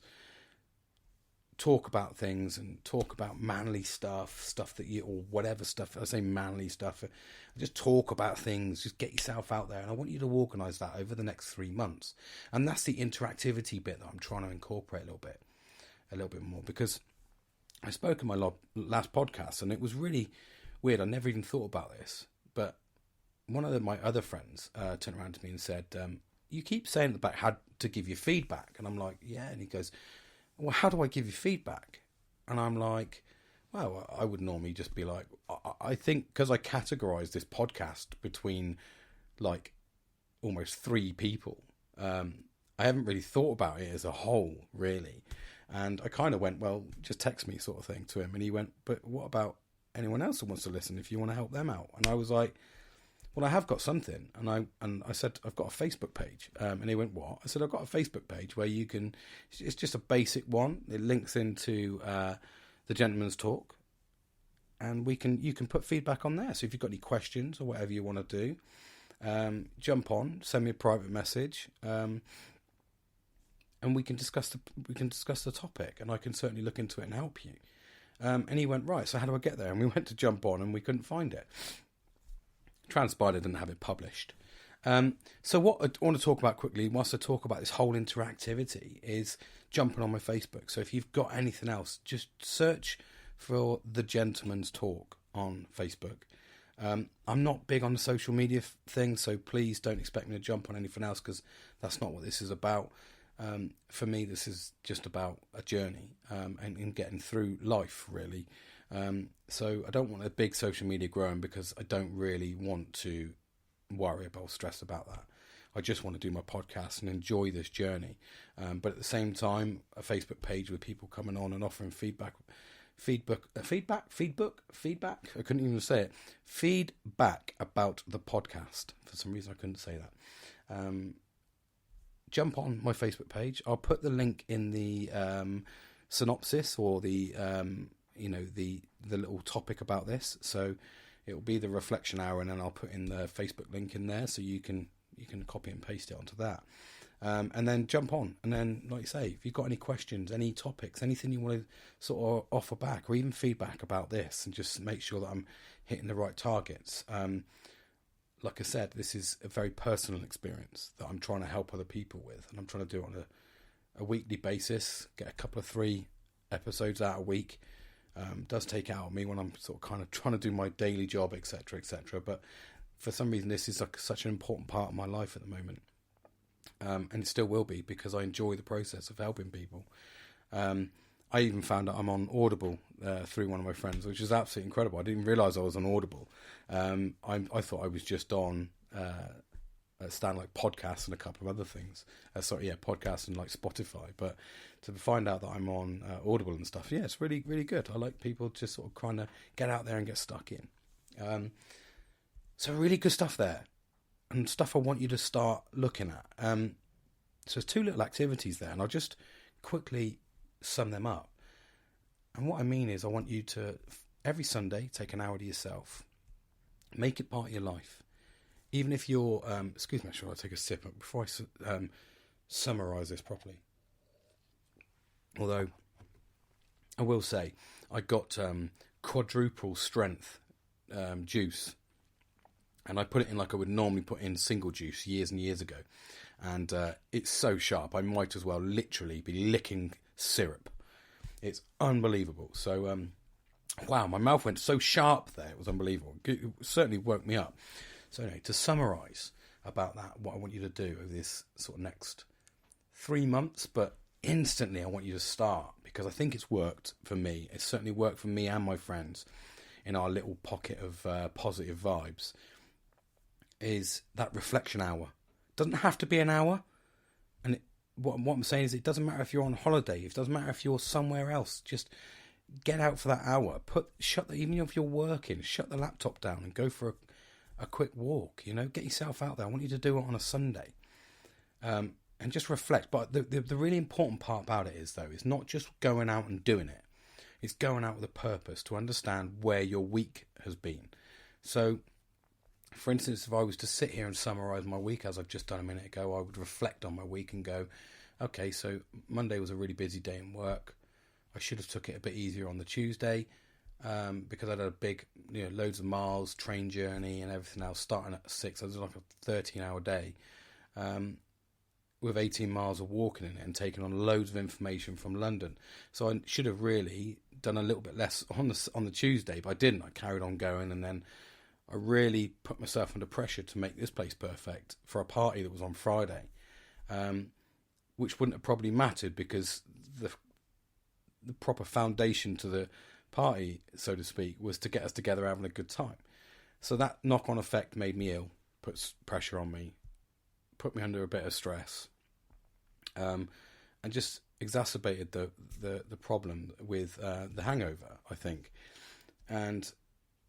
talk about things, and talk about manly stuff that you, or whatever stuff, I say manly stuff, just talk about things, just get yourself out there. And I want you to organise that over the next 3 months. And that's the interactivity bit that I'm trying to incorporate a little bit more, because I spoke in my last podcast and it was really weird. I never even thought about this, but one of my other friends turned around to me and said, you keep saying about how to give you feedback. And I'm like, yeah. And he goes, well, how do I give you feedback? And I'm like, well, I would normally just be like, I think because I categorise this podcast between like almost 3 people, I haven't really thought about it as a whole, really. And I kind of went, well, just text me sort of thing to him. And he went, but what about anyone else who wants to listen if you want to help them out? And I was like, well, I have got something. And I said, I've got a Facebook page. And he went, what? I said, I've got a Facebook page where you can, it's just a basic one. It links into the Gentleman's Talk. And you can put feedback on there. So if you've got any questions or whatever you want to do, jump on, send me a private message, and we can discuss the topic, and I can certainly look into it and help you. And he went, right, so how do I get there? And we went to jump on, and we couldn't find it. Transpired I didn't have it published. So what I want to talk about quickly, whilst I talk about this whole interactivity, is jumping on my Facebook. So if you've got anything else, just search for The Gentleman's Talk on Facebook. I'm not big on the social media thing, so please don't expect me to jump on anything else, because that's not what this is about. For me, this is just about a journey and getting through life, really. So I don't want a big social media growing, because I don't really want to worry about or stress about that. I just want to do my podcast and enjoy this journey. But at the same time, a Facebook page with people coming on and offering feedback. I couldn't even say it. Feedback about the podcast. For some reason, I couldn't say that. Jump on my Facebook page. I'll put the link in the synopsis, or the the little topic about this. So It'll be the reflection hour, and then I'll put in the Facebook link in there, so you can copy and paste it onto that. And then jump on. And then, like you say, if you've got any questions, any topics, anything you want to sort of offer back, or even feedback about this, and just make sure that I'm hitting the right targets. Like I said, this is a very personal experience that I'm trying to help other people with, and I'm trying to do it on a weekly basis, get a couple of 3 episodes out a week. Does take out of me when I'm sort of kind of trying to do my daily job, etc., etc. But for some reason, this is like such an important part of my life at the moment. And it still will be, because I enjoy the process of helping people. I even found out I'm on Audible through one of my friends, which is absolutely incredible. I didn't realise I was on Audible. I thought I was just on stand like podcasts and a couple of other things. Podcasts and like Spotify. But to find out that I'm on Audible and stuff, yeah, it's really, really good. I like people just sort of kind of get out there and get stuck in. So really good stuff there. And stuff I want you to start looking at. So there's 2 little activities there, and I'll just quickly sum them up. And what I mean is, I want you to, every Sunday, take an hour to yourself. Make it part of your life. Even if you're, excuse me, sure, I'll take a sip before I summarise this properly. Although, I will say, I got quadruple strength juice. And I put it in like I would normally put in single juice years and years ago. And it's so sharp, I might as well literally be licking syrup. It's unbelievable. So, wow, my mouth went so sharp there. It was unbelievable. It certainly woke me up. So anyway, to summarise about that, what I want you to do over this sort of next 3 months, but instantly I want you to start, because I think it's worked for me. It's certainly worked for me and my friends in our little pocket of positive vibes. Is that reflection hour. Doesn't have to be an hour. And what I'm saying is, it doesn't matter if you're on holiday. It doesn't matter if you're somewhere else. Just get out for that hour. Even if you're working, shut the laptop down and go for a quick walk. Get yourself out there. I want you to do it on a Sunday. And just reflect. But the really important part about it is, though, it's not just going out and doing it. It's going out with a purpose, to understand where your week has been. So, for instance, if I was to sit here and summarise my week, as I've just done a minute ago, I would reflect on my week and go, okay, so Monday was a really busy day in work. I should have took it a bit easier on the Tuesday, because I had a big, loads of miles, train journey and everything else, starting at 6. I was like a 13-hour day, with 18 miles of walking in it and taking on loads of information from London. So I should have really done a little bit less on the Tuesday, but I didn't. I carried on going, and then I really put myself under pressure to make this place perfect for a party that was on Friday, which wouldn't have probably mattered, because the proper foundation to the party, so to speak, was to get us together having a good time. So that knock-on effect made me ill, puts pressure on me, put me under a bit of stress, and just exacerbated the problem with the hangover, I think. And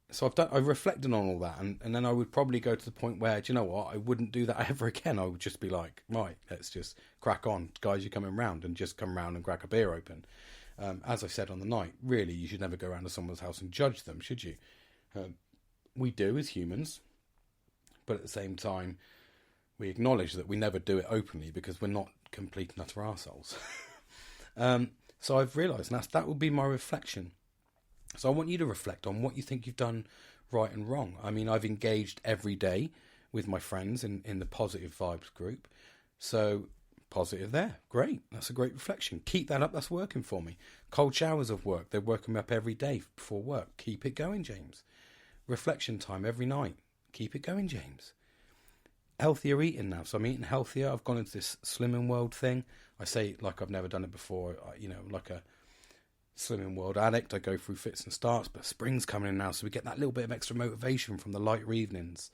so I've reflected on all that, and then I would probably go to the point where, do you know what, I wouldn't do that ever again. I would just be like, right, let's just crack on. Guys, you're coming round, and just come round and crack a beer open. As I said on the night, really, you should never go around to someone's house and judge them, should you? We do as humans, but at the same time, we acknowledge that we never do it openly, because we're not complete and utter arseholes. So I've realised, and that would be my reflection. So I want you to reflect on what you think you've done right and wrong. I mean, I've engaged every day with my friends in the Positive Vibes group. So positive there. Great. That's a great reflection. Keep that up. That's working for me. Cold showers of work. They're working me up every day before work. Keep it going, James. Reflection time every night. Keep it going, James. Healthier eating now. So I'm eating healthier. I've gone into this Slimming World thing. I say it like I've never done it before, like a Slimming World addict. I go through fits and starts, but spring's coming in now, so we get that little bit of extra motivation from the lighter evenings.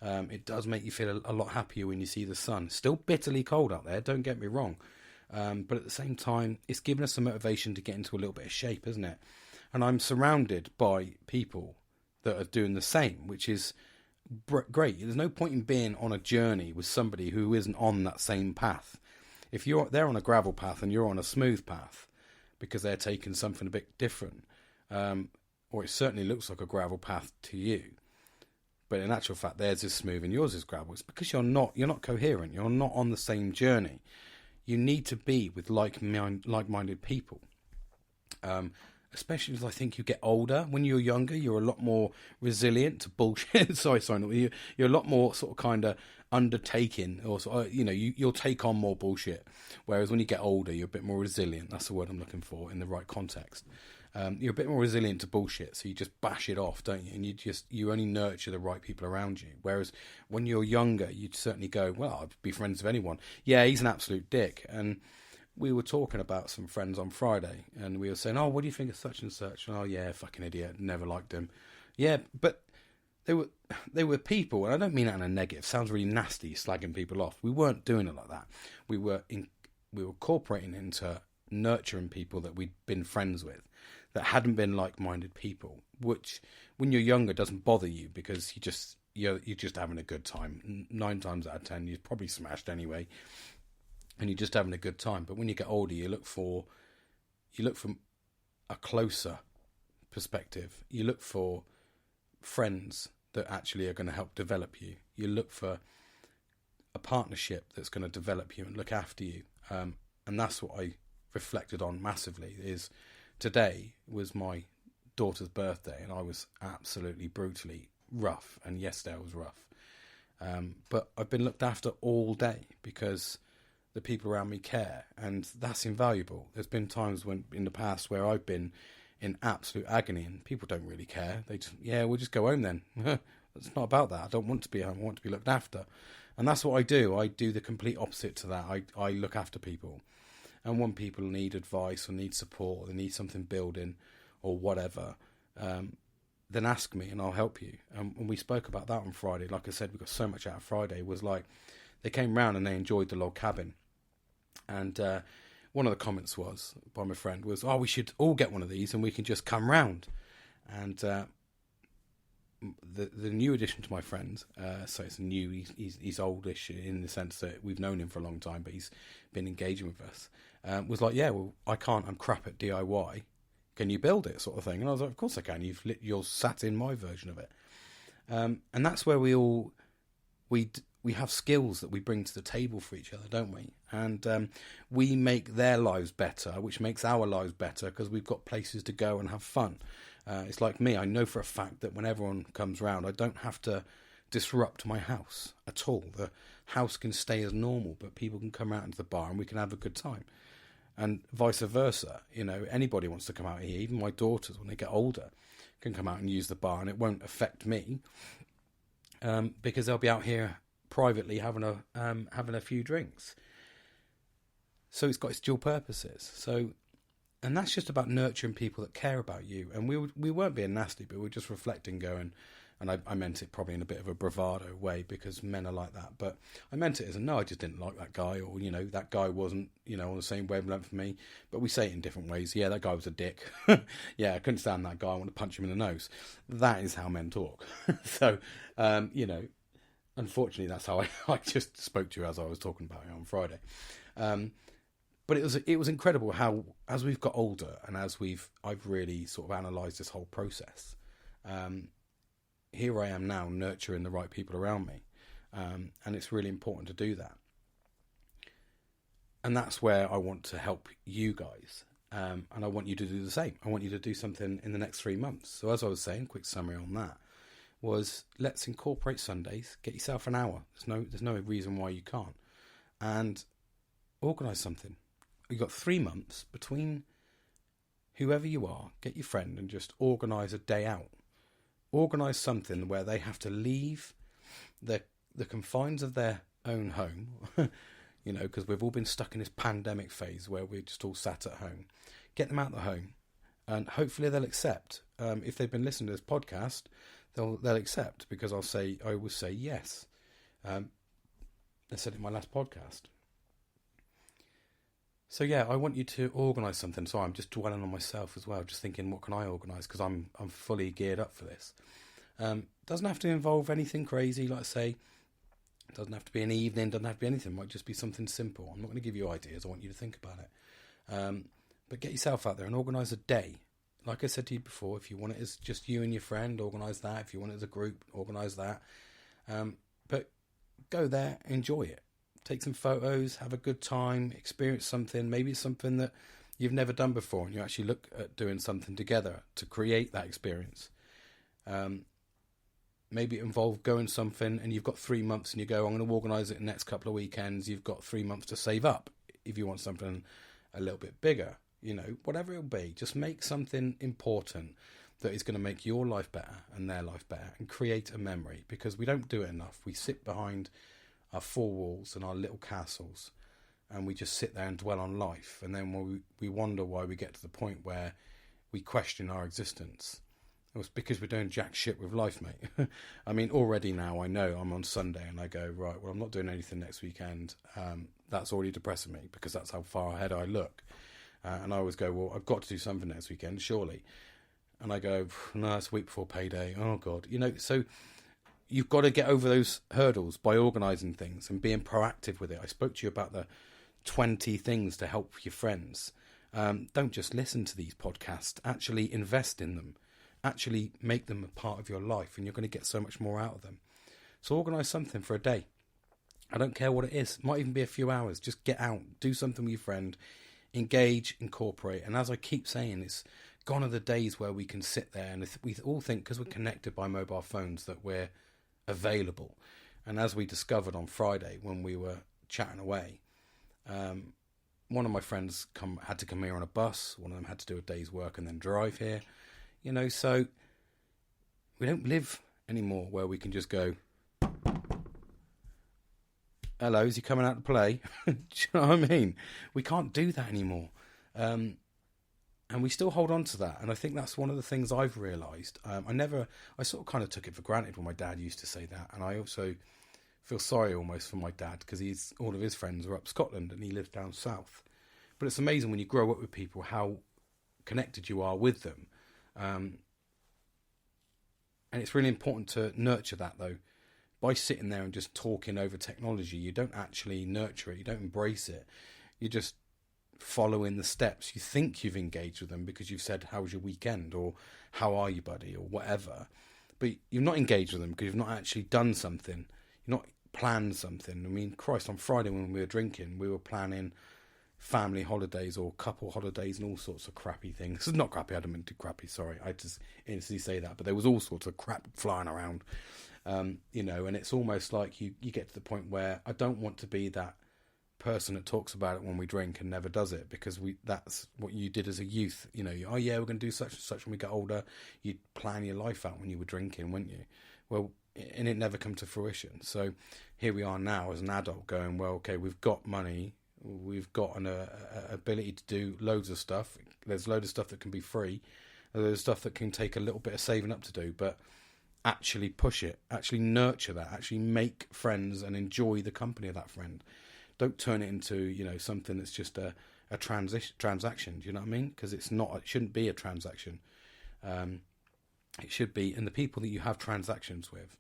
It does make you feel a lot happier when you see the sun. Still bitterly cold out there, don't get me wrong. But at the same time, it's given us some motivation to get into a little bit of shape, isn't it? And I'm surrounded by people that are doing the same, which is great. There's no point in being on a journey with somebody who isn't on that same path. If they're on a gravel path and you're on a smooth path, because they're taking something a bit different, or it certainly looks like a gravel path to you, but in actual fact theirs is smooth and yours is gravel. It's because you're not coherent. You're not on the same journey. You need to be with like-minded people. Especially as I think you get older. When you're younger, you're a lot more resilient to bullshit. Sorry, you're a lot more sort of kind of undertaking, or you'll take on more bullshit. Whereas when you get older, you're a bit more resilient. That's the word I'm looking for in the right context. You're a bit more resilient to bullshit, so you just bash it off, don't you? And you only nurture the right people around you. Whereas when you're younger, you'd certainly go, well, I'd be friends with anyone. Yeah, he's an absolute dick. And we were talking about some friends on Friday, and we were saying, oh, what do you think of such and such? And, oh, yeah, fucking idiot, never liked him. Yeah, but they were people, and I don't mean that in a negative. It sounds really nasty, slagging people off. We weren't doing it like that. We were incorporating into nurturing people that we'd been friends with, that hadn't been like-minded people, which, when you're younger, doesn't bother you because you're just having a good time. 9 times out of 10, you're probably smashed anyway. And you're just having a good time. But when you get older, you look for a closer perspective. You look for friends that actually are going to help develop you. You look for a partnership that's going to develop you and look after you. And that's what I reflected on massively. Is today was my daughter's birthday, and I was absolutely brutally rough. And yesterday I was rough. But I've been looked after all day because the people around me care, and that's invaluable. There's been times when in the past where I've been in absolute agony and people don't really care. They just, yeah, we'll just go home then. It's not about that. I don't want to be home. I want to be looked after. And that's what I do. I do the complete opposite to that. I look after people. And when people need advice or need support, or they need something building or whatever, then ask me and I'll help you. And we spoke about that on Friday. Like I said, we got so much out of Friday. It was like they came round and they enjoyed the log cabin. And one of the comments was by my friend was, oh, we should all get one of these and we can just come round. And the new addition to my friend, so it's new, he's oldish in the sense that we've known him for a long time, but he's been engaging with us, was like, yeah, well, I can't, I'm crap at DIY. Can you build it, sort of thing? And I was like, of course I can. You're sat in my version of it. And that's where we have skills that we bring to the table for each other, don't we? And we make their lives better, which makes our lives better because we've got places to go and have fun. It's like me. I know for a fact that when everyone comes round, I don't have to disrupt my house at all. The house can stay as normal, but people can come out into the bar and we can have a good time. And vice versa. You know, anybody wants to come out here, even my daughters, when they get older, can come out and use the bar and it won't affect me because they'll be out here privately having a few drinks. So it's got its dual purposes. So, and that's just about nurturing people that care about you. And we weren't being nasty, but we were just reflecting, going, and I meant it probably in a bit of a bravado way because men are like that. But I meant it as no, I just didn't like that guy, or that guy wasn't on the same wavelength for me. But we say it in different ways. Yeah, that guy was a dick. Yeah, I couldn't stand that guy. I want to punch him in the nose. That is how men talk. So, unfortunately, that's how I just spoke to you as I was talking about it on Friday. But it was incredible how, as we've got older and as I've really sort of analysed this whole process, here I am now nurturing the right people around me. And it's really important to do that. And that's where I want to help you guys. And I want you to do the same. I want you to do something in the next 3 months. So as I was saying, quick summary on that was, let's incorporate Sundays. Get yourself an hour. There's no reason why you can't. And organise something. You've got 3 months between whoever you are. Get your friend and just organise a day out. Organise something where they have to leave the confines of their own home, because we've all been stuck in this pandemic phase where we're just all sat at home. Get them out of the home, and hopefully they'll accept. If they've been listening to this podcast, they'll accept, because I always say yes. I said it in my last podcast. So yeah, I want you to organise something. So I'm just dwelling on myself as well, just thinking, what can I organise? Because I'm fully geared up for this. Doesn't have to involve anything crazy, like I say. Doesn't have to be an evening. Doesn't have to be anything. It might just be something simple. I'm not going to give you ideas. I want you to think about it. But get yourself out there and organise a day. like I said to you before, if you want it as just you and your friend, organise that. If you want it as a group, organise that. But go there, enjoy it. Take some photos, have a good time, experience something. Maybe it's something that you've never done before, and you actually look at doing something together to create that experience. Maybe it involves going something, and you've got 3 months, and you go, I'm going to organise it the next couple of weekends. You've got 3 months to save up if you want something a little bit bigger. You know, whatever it'll be, just make something important that is going to make your life better and their life better, and create a memory, because we don't do it enough. We sit behind our four walls and our little castles, and we just sit there and dwell on life, and then we wonder why we get to the point where we question our existence. It's because we're doing jack shit with life, mate. I mean, already now I know I'm on Sunday and I go, right, well, I'm not doing anything next weekend. That's already depressing me, because that's how far ahead I look. And I always go, well, I've got to do something next weekend, surely. And I go, no, it's a week before payday. Oh, God. You know, so you've got to get over those hurdles by organising things and being proactive with it. I spoke to you about the 20 things to help your friends. Don't just listen to these podcasts. Actually invest in them. Actually make them a part of your life, and you're going to get so much more out of them. So organise something for a day. I don't care what it is. It might even be a few hours. Just get out. Do something with your friend. Engage, incorporate. And as I keep saying, it's gone are the days where we can sit there and we all think, because we're connected by mobile phones, that we're available. And as we discovered on Friday when we were chatting away, one of my friends had to come here on a bus. One of them had to do a day's work and then drive here. You know, so we don't live anymore where we can just go, hello, is he coming out to play? Do you know what I mean? We can't do that anymore. And we still hold on to that. And I think that's one of the things I've realised. I sort of kind of took it for granted when my dad used to say that. And I also feel sorry almost for my dad, because all of his friends are up Scotland and he lives down south. But it's amazing when you grow up with people how connected you are with them. And it's really important to nurture that, though. By sitting there and just talking over technology, you don't actually nurture it. You don't embrace it. You just follow in the steps. You think you've engaged with them because you've said, how was your weekend? Or how are you, buddy? Or whatever. But you've not engaged with them because you've not actually done something. You've not planned something. I mean, Christ, on Friday when we were drinking, we were planning family holidays or couple holidays and all sorts of crappy things. This is not crappy, I don't mean to crappy, sorry. I just instantly say that. But there was all sorts of crap flying around. You know, and it's almost like you get to the point where I don't want to be that person that talks about it when we drink and never does it, because that's what you did as a youth. You know, oh yeah, we're going to do such and such when we get older. You'd plan your life out when you were drinking, wouldn't you? Well, and it never come to fruition. So here we are now as an adult going, well, okay, we've got money. We've got an ability to do loads of stuff. There's loads of stuff that can be free. There's stuff that can take a little bit of saving up to do, but actually push it, actually nurture that, actually make friends and enjoy the company of that friend. Don't turn it into, you know, something that's just a transaction. Do you know what I mean? Because it's not. It shouldn't be a transaction. It should be, and the people that you have transactions with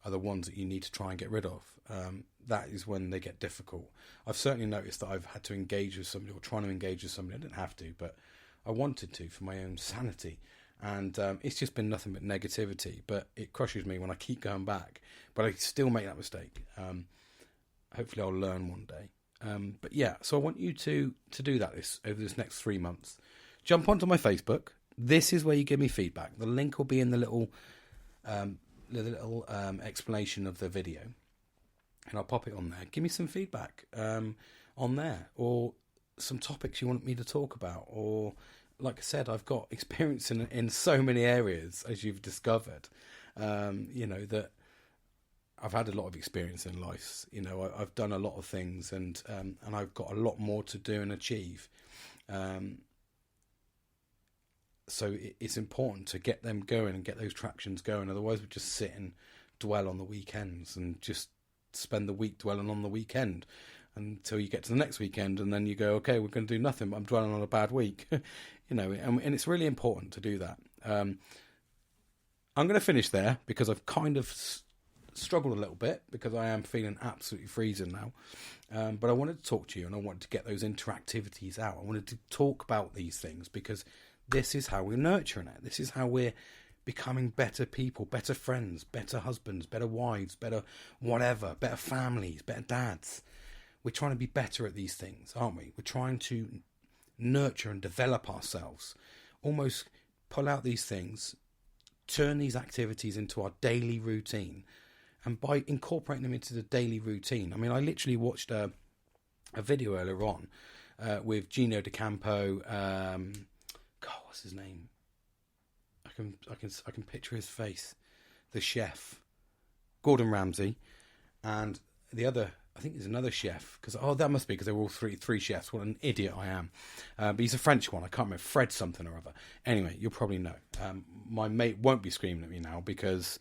are the ones that you need to try and get rid of. That is when they get difficult. I've certainly noticed that I've had to engage with somebody, or trying to engage with somebody. I didn't have to, but I wanted to for my own sanity. And it's just been nothing but negativity. But it crushes me when I keep going back. But I still make that mistake. Hopefully I'll learn one day. But yeah, so I want you to do that over this next 3 months. Jump onto my Facebook. This is where you give me feedback. The link will be in the little explanation of the video. And I'll pop it on there. Give me some feedback on there, or some topics you want me to talk about. Or, like I said, I've got experience in so many areas, as you've discovered. You know, that I've had a lot of experience in life. You know, I've done a lot of things, and I've got a lot more to do and achieve. So it's important to get them going and get those tractions going. Otherwise, we just sit and dwell on the weekends and just spend the week dwelling on the weekend until you get to the next weekend, and then you go, okay, we're going to do nothing, but I'm dwelling on a bad week. You know, and it's really important to do that. I'm going to finish there because I've kind of struggled a little bit because I am feeling absolutely freezing now. But I wanted to talk to you, and I wanted to get those interactivities out. I wanted to talk about these things because this is how we're nurturing it. This is how we're becoming better people, better friends, better husbands, better wives, better whatever, better families, better dads. We're trying to be better at these things, aren't we? We're trying to nurture and develop ourselves, almost pull out these things, turn these activities into our daily routine. And by incorporating them into the daily routine, I mean, I literally watched a video earlier on with Gino D'Acampo. God, what's his name? I can picture his face. The chef, Gordon Ramsay, and the other, I think there's another chef, because that must be because they were all three chefs. What an idiot I am. But he's a French one. I can't remember, Fred something or other. Anyway, you'll probably know. My mate won't be screaming at me now because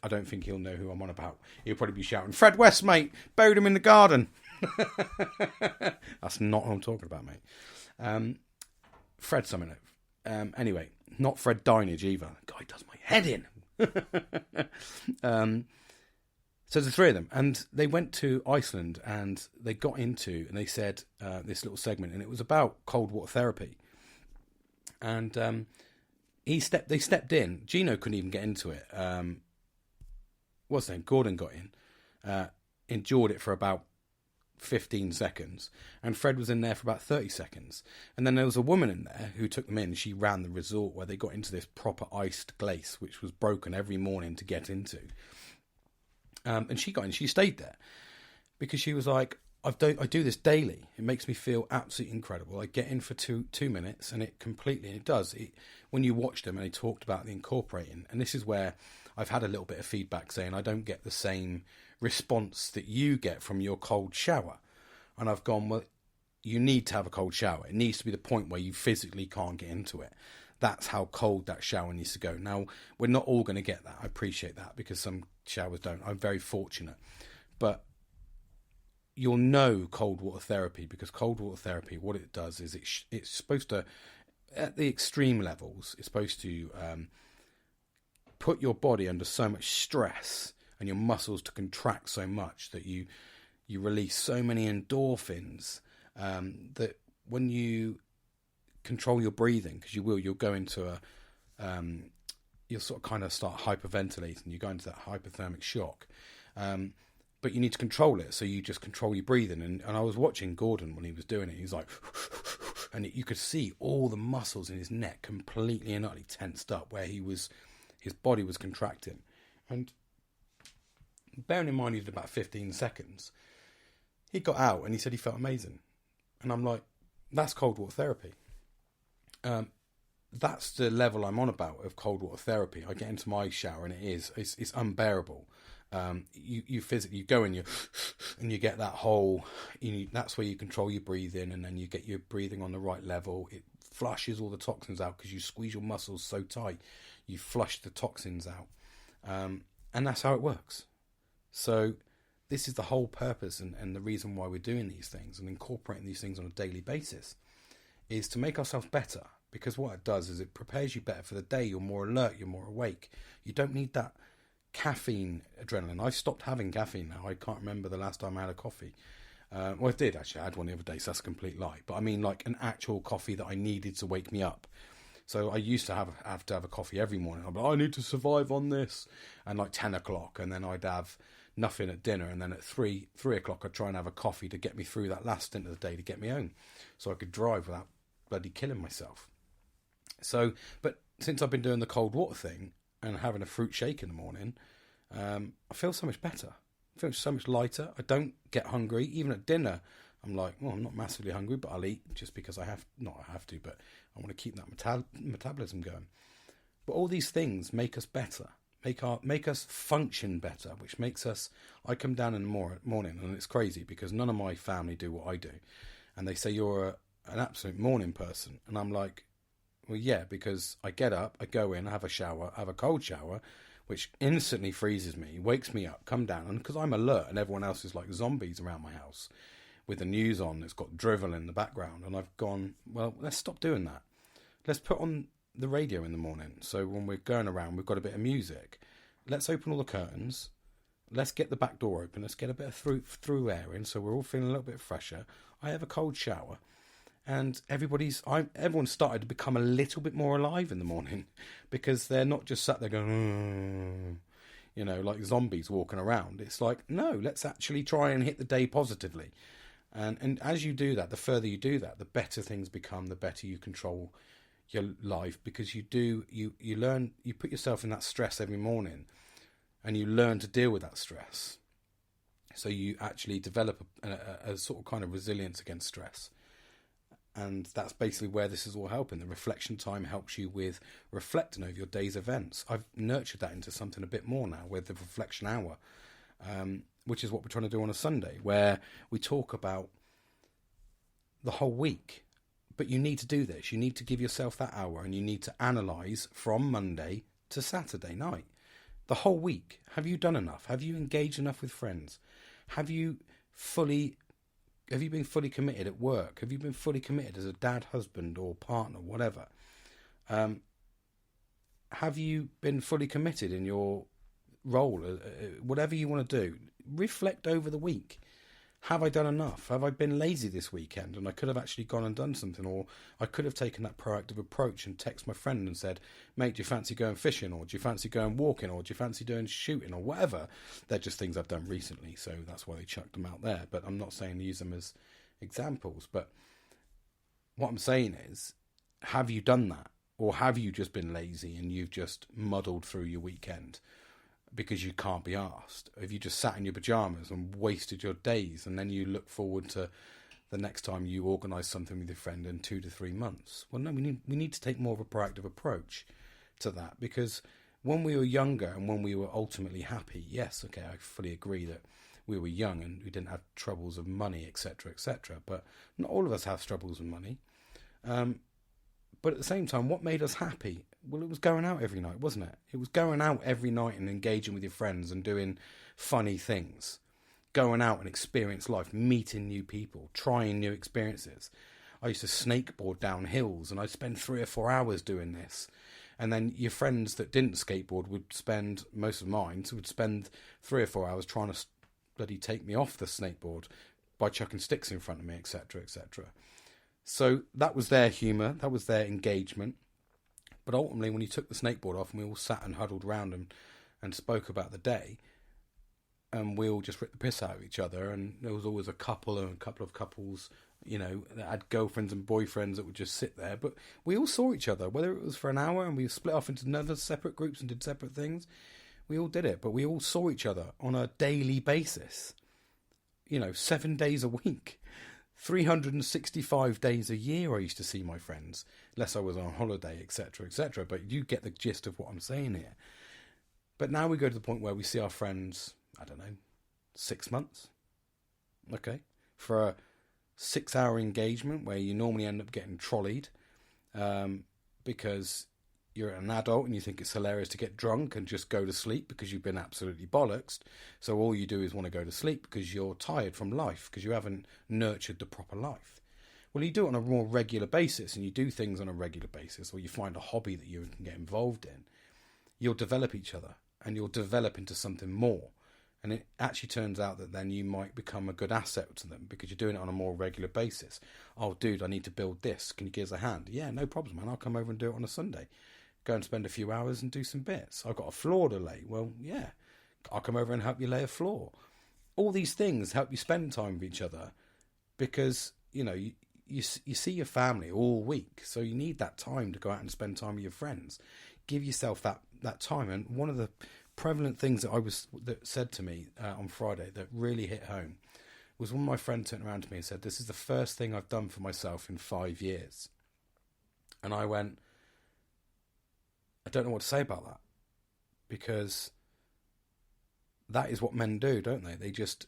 I don't think he'll know who I'm on about. He'll probably be shouting, "Fred West, mate, buried him in the garden." That's not what I'm talking about, mate. Fred something. Anyway, not Fred Dinage either. Guy does my head in. So the three of them, and they went to Iceland, and they got into, and they said this little segment, and it was about cold water therapy. And they stepped in. Gino couldn't even get into it. What's his name? Gordon got in, endured it for about 15 seconds, and Fred was in there for about 30 seconds. And then there was a woman in there who took them in. She ran the resort where they got into this proper iced glace, which was broken every morning to get into. And she got in. She stayed there because she was like, I do this daily. It makes me feel absolutely incredible. I get in for two minutes, and it does. When you watched them and they talked about the incorporating, and this is where I've had a little bit of feedback saying I don't get the same response that you get from your cold shower. And I've gone, well, you need to have a cold shower. It needs to be the point where you physically can't get into it. That's how cold that shower needs to go. Now, we're not all going to get that. I appreciate that because some showers don't. I'm very fortunate. But you'll know cold water therapy, because cold water therapy, what it does is it's supposed to, at the extreme levels, it's supposed to put your body under so much stress and your muscles to contract so much that you release so many endorphins that when you control your breathing, because you'll go into you'll sort of kind of start hyperventilating. You go into that hypothermic shock. But you need to control it, so you just control your breathing. And I was watching Gordon when he was doing it. He was like, and you could see all the muscles in his neck completely and utterly tensed up, where his body was contracting. And bearing in mind he did about 15 seconds, he got out and he said he felt amazing. And I'm like, that's cold water therapy. That's the level I'm on about of cold water therapy. I get into my shower and it's unbearable. You physically go in and you get that whole, that's where you control your breathing, and then you get your breathing on the right level. It flushes all the toxins out because you squeeze your muscles so tight, you flush the toxins out, and that's how it works. So this is the whole purpose and the reason why we're doing these things and incorporating these things on a daily basis, is to make ourselves better. Because what it does is it prepares you better for the day. You're more alert, you're more awake. You don't need that caffeine adrenaline. I've stopped having caffeine now. I can't remember the last time I had a coffee. Well, I did actually. I had one the other day, so that's a complete lie. But I mean, like an actual coffee that I needed to wake me up. So I used to have to have a coffee every morning. I'd be like, I need to survive on this. And like 10 o'clock, and then I'd have nothing at dinner, and then at 3 o'clock I'd try and have a coffee to get me through that last stint of the day to get me home, so I could drive without bloody killing myself. So, but since I've been doing the cold water thing and having a fruit shake in the morning, I feel so much better. I feel so much lighter. I don't get hungry. Even at dinner, I'm like, well, I'm not massively hungry, but I'll eat just because I have to, but I want to keep that metabolism going. But all these things make us better, make us function better, which makes us, I come down in the morning, and it's crazy because none of my family do what I do. And they say you're an absolute morning person. And I'm like, well, yeah, because I get up, I go in, I have a shower, I have a cold shower, which instantly freezes me, wakes me up, come down, and because I'm alert and everyone else is like zombies around my house with the news on, it's got drivel in the background, and I've gone, well, let's stop doing that. Let's put on the radio in the morning, so when we're going around, we've got a bit of music. Let's open all the curtains, let's get the back door open, let's get a bit of through air in, so we're all feeling a little bit fresher. I have a cold shower, And everyone's started to become a little bit more alive in the morning, because they're not just sat there going, like zombies walking around. It's like, no, let's actually try and hit the day positively. And as you do that, the further you do that, the better things become, the better you control your life, because you learn, you put yourself in that stress every morning, and you learn to deal with that stress. So you actually develop a sort of kind of resilience against stress. And that's basically where this is all helping. The reflection time helps you with reflecting over your day's events. I've nurtured that into something a bit more now with the reflection hour, which is what we're trying to do on a Sunday, where we talk about the whole week. But you need to do this. You need to give yourself that hour, and you need to analyse from Monday to Saturday night. The whole week. Have you done enough? Have you engaged enough with friends? Have you been fully committed at work? Have you been fully committed as a dad, husband, or partner, whatever? Have you been fully committed in your role? Whatever you want to do, reflect over the week. Have I done enough? Have I been lazy this weekend and I could have actually gone and done something? Or I could have taken that proactive approach and text my friend and said, mate, do you fancy going fishing? Or do you fancy going walking? Or do you fancy doing shooting? Or whatever. They're just things I've done recently, so that's why they chucked them out there. But I'm not saying to use them as examples. But what I'm saying is, have you done that? Or have you just been lazy and you've just muddled through your weekend because you can't be asked? Have you just sat in your pyjamas and wasted your days, and then you look forward to the next time you organise something with your friend in 2 to 3 months? Well, no, we need to take more of a proactive approach to that, because when we were younger and when we were ultimately happy, yes, okay, I fully agree that we were young and we didn't have troubles of money, etc., etc. But not all of us have troubles with money. But at the same time, what made us happy? Well, it was going out every night, wasn't it? It was going out every night and engaging with your friends and doing funny things. Going out and experience life, meeting new people, trying new experiences. I used to snakeboard down hills, and I'd spend 3 or 4 hours doing this. And then your friends that didn't skateboard would spend, most of mine, would spend 3 or 4 hours trying to bloody take me off the snakeboard by chucking sticks in front of me, etc., etc. So that was their humour, that was their engagement. But ultimately, when you took the snakeboard off and we all sat and huddled around and spoke about the day, and we all just ripped the piss out of each other, and there was always a couple and a couple of couples, that had girlfriends and boyfriends that would just sit there. But we all saw each other, whether it was for an hour and we split off into another separate groups and did separate things. We all did it, but we all saw each other on a daily basis. 7 days a week. 365 days a year I used to see my friends, unless I was on holiday, etc., etc. But you get the gist of what I'm saying here. But now we go to the point where we see our friends, 6 months, okay, for a 6-hour engagement where you normally end up getting trolleyed because you're an adult and you think it's hilarious to get drunk and just go to sleep because you've been absolutely bollocksed. So all you do is want to go to sleep because you're tired from life, because you haven't nurtured the proper life. Well, you do it on a more regular basis, and you do things on a regular basis, or you find a hobby that you can get involved in. You'll develop each other, and you'll develop into something more. And it actually turns out that then you might become a good asset to them because you're doing it on a more regular basis. Oh, dude, I need to build this. Can you give us a hand? Yeah, no problem, man. I'll come over and do it on a Sunday. Go and spend a few hours and do some bits. I've got a floor to lay. Well, yeah, I'll come over and help you lay a floor. All these things help you spend time with each other because, you see your family all week. So you need that time to go out and spend time with your friends. Give yourself that time. And one of the prevalent things that said to me on Friday that really hit home was when my friend turned around to me and said, "This is the first thing I've done for myself in 5 years." And I went, I don't know what to say about that, because that is what men do, don't they? They just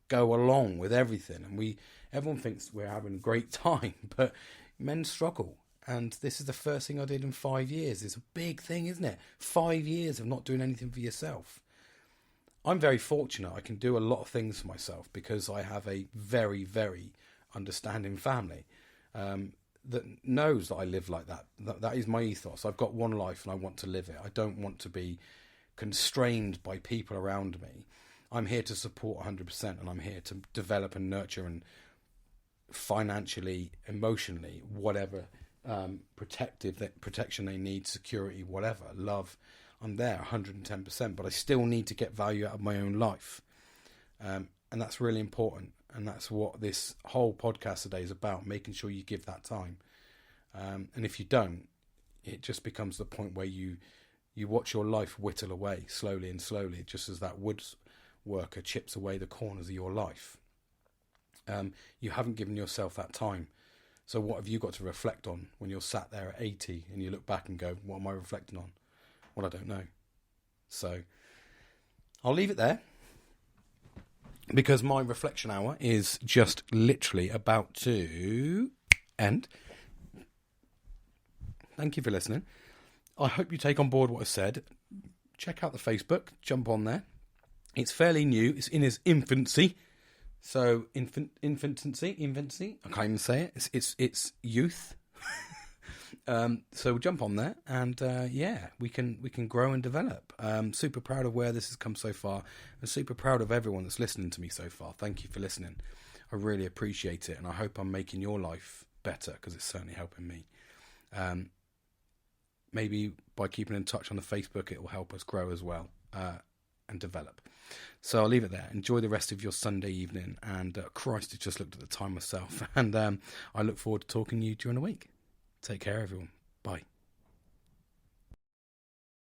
go along with everything, and everyone thinks we're having a great time, but men struggle. And this is the first thing I did in 5 years. It's a big thing, isn't it? 5 years of not doing anything for yourself. I'm very fortunate. I can do a lot of things for myself because I have a very, very understanding family that knows that I live like that. That is my ethos. I've got one life and I want to live it. I don't want to be constrained by people around me. I'm here to support 100%, and I'm here to develop and nurture and financially, emotionally, whatever, protection they need, security, whatever, love, I'm there 110%, but I still need to get value out of my own life. And that's really important. And that's what this whole podcast today is about, making sure you give that time. And if you don't, it just becomes the point where you watch your life whittle away slowly and slowly, just as that woodworker chips away the corners of your life. You haven't given yourself that time. So what have you got to reflect on when you're sat there at 80 and you look back and go, what am I reflecting on? Well, I don't know. So I'll leave it there, because my reflection hour is just literally about to end. Thank you for listening. I hope you take on board what I said. Check out the Facebook. Jump on there. It's fairly new. It's in its infancy. So infancy. I can't even say it. It's youth. So jump on there, and we can grow and develop. Super proud of where this has come so far, and super proud of everyone that's listening to me so far. Thank you for listening. I really appreciate it, and I hope I'm making your life better, because it's certainly helping me. Maybe by keeping in touch on the Facebook, it will help us grow as well and develop. So I'll leave it there. Enjoy the rest of your Sunday evening. And Christ, I just looked at the time myself. And I look forward to talking to you during the week. Take care, everyone. Bye.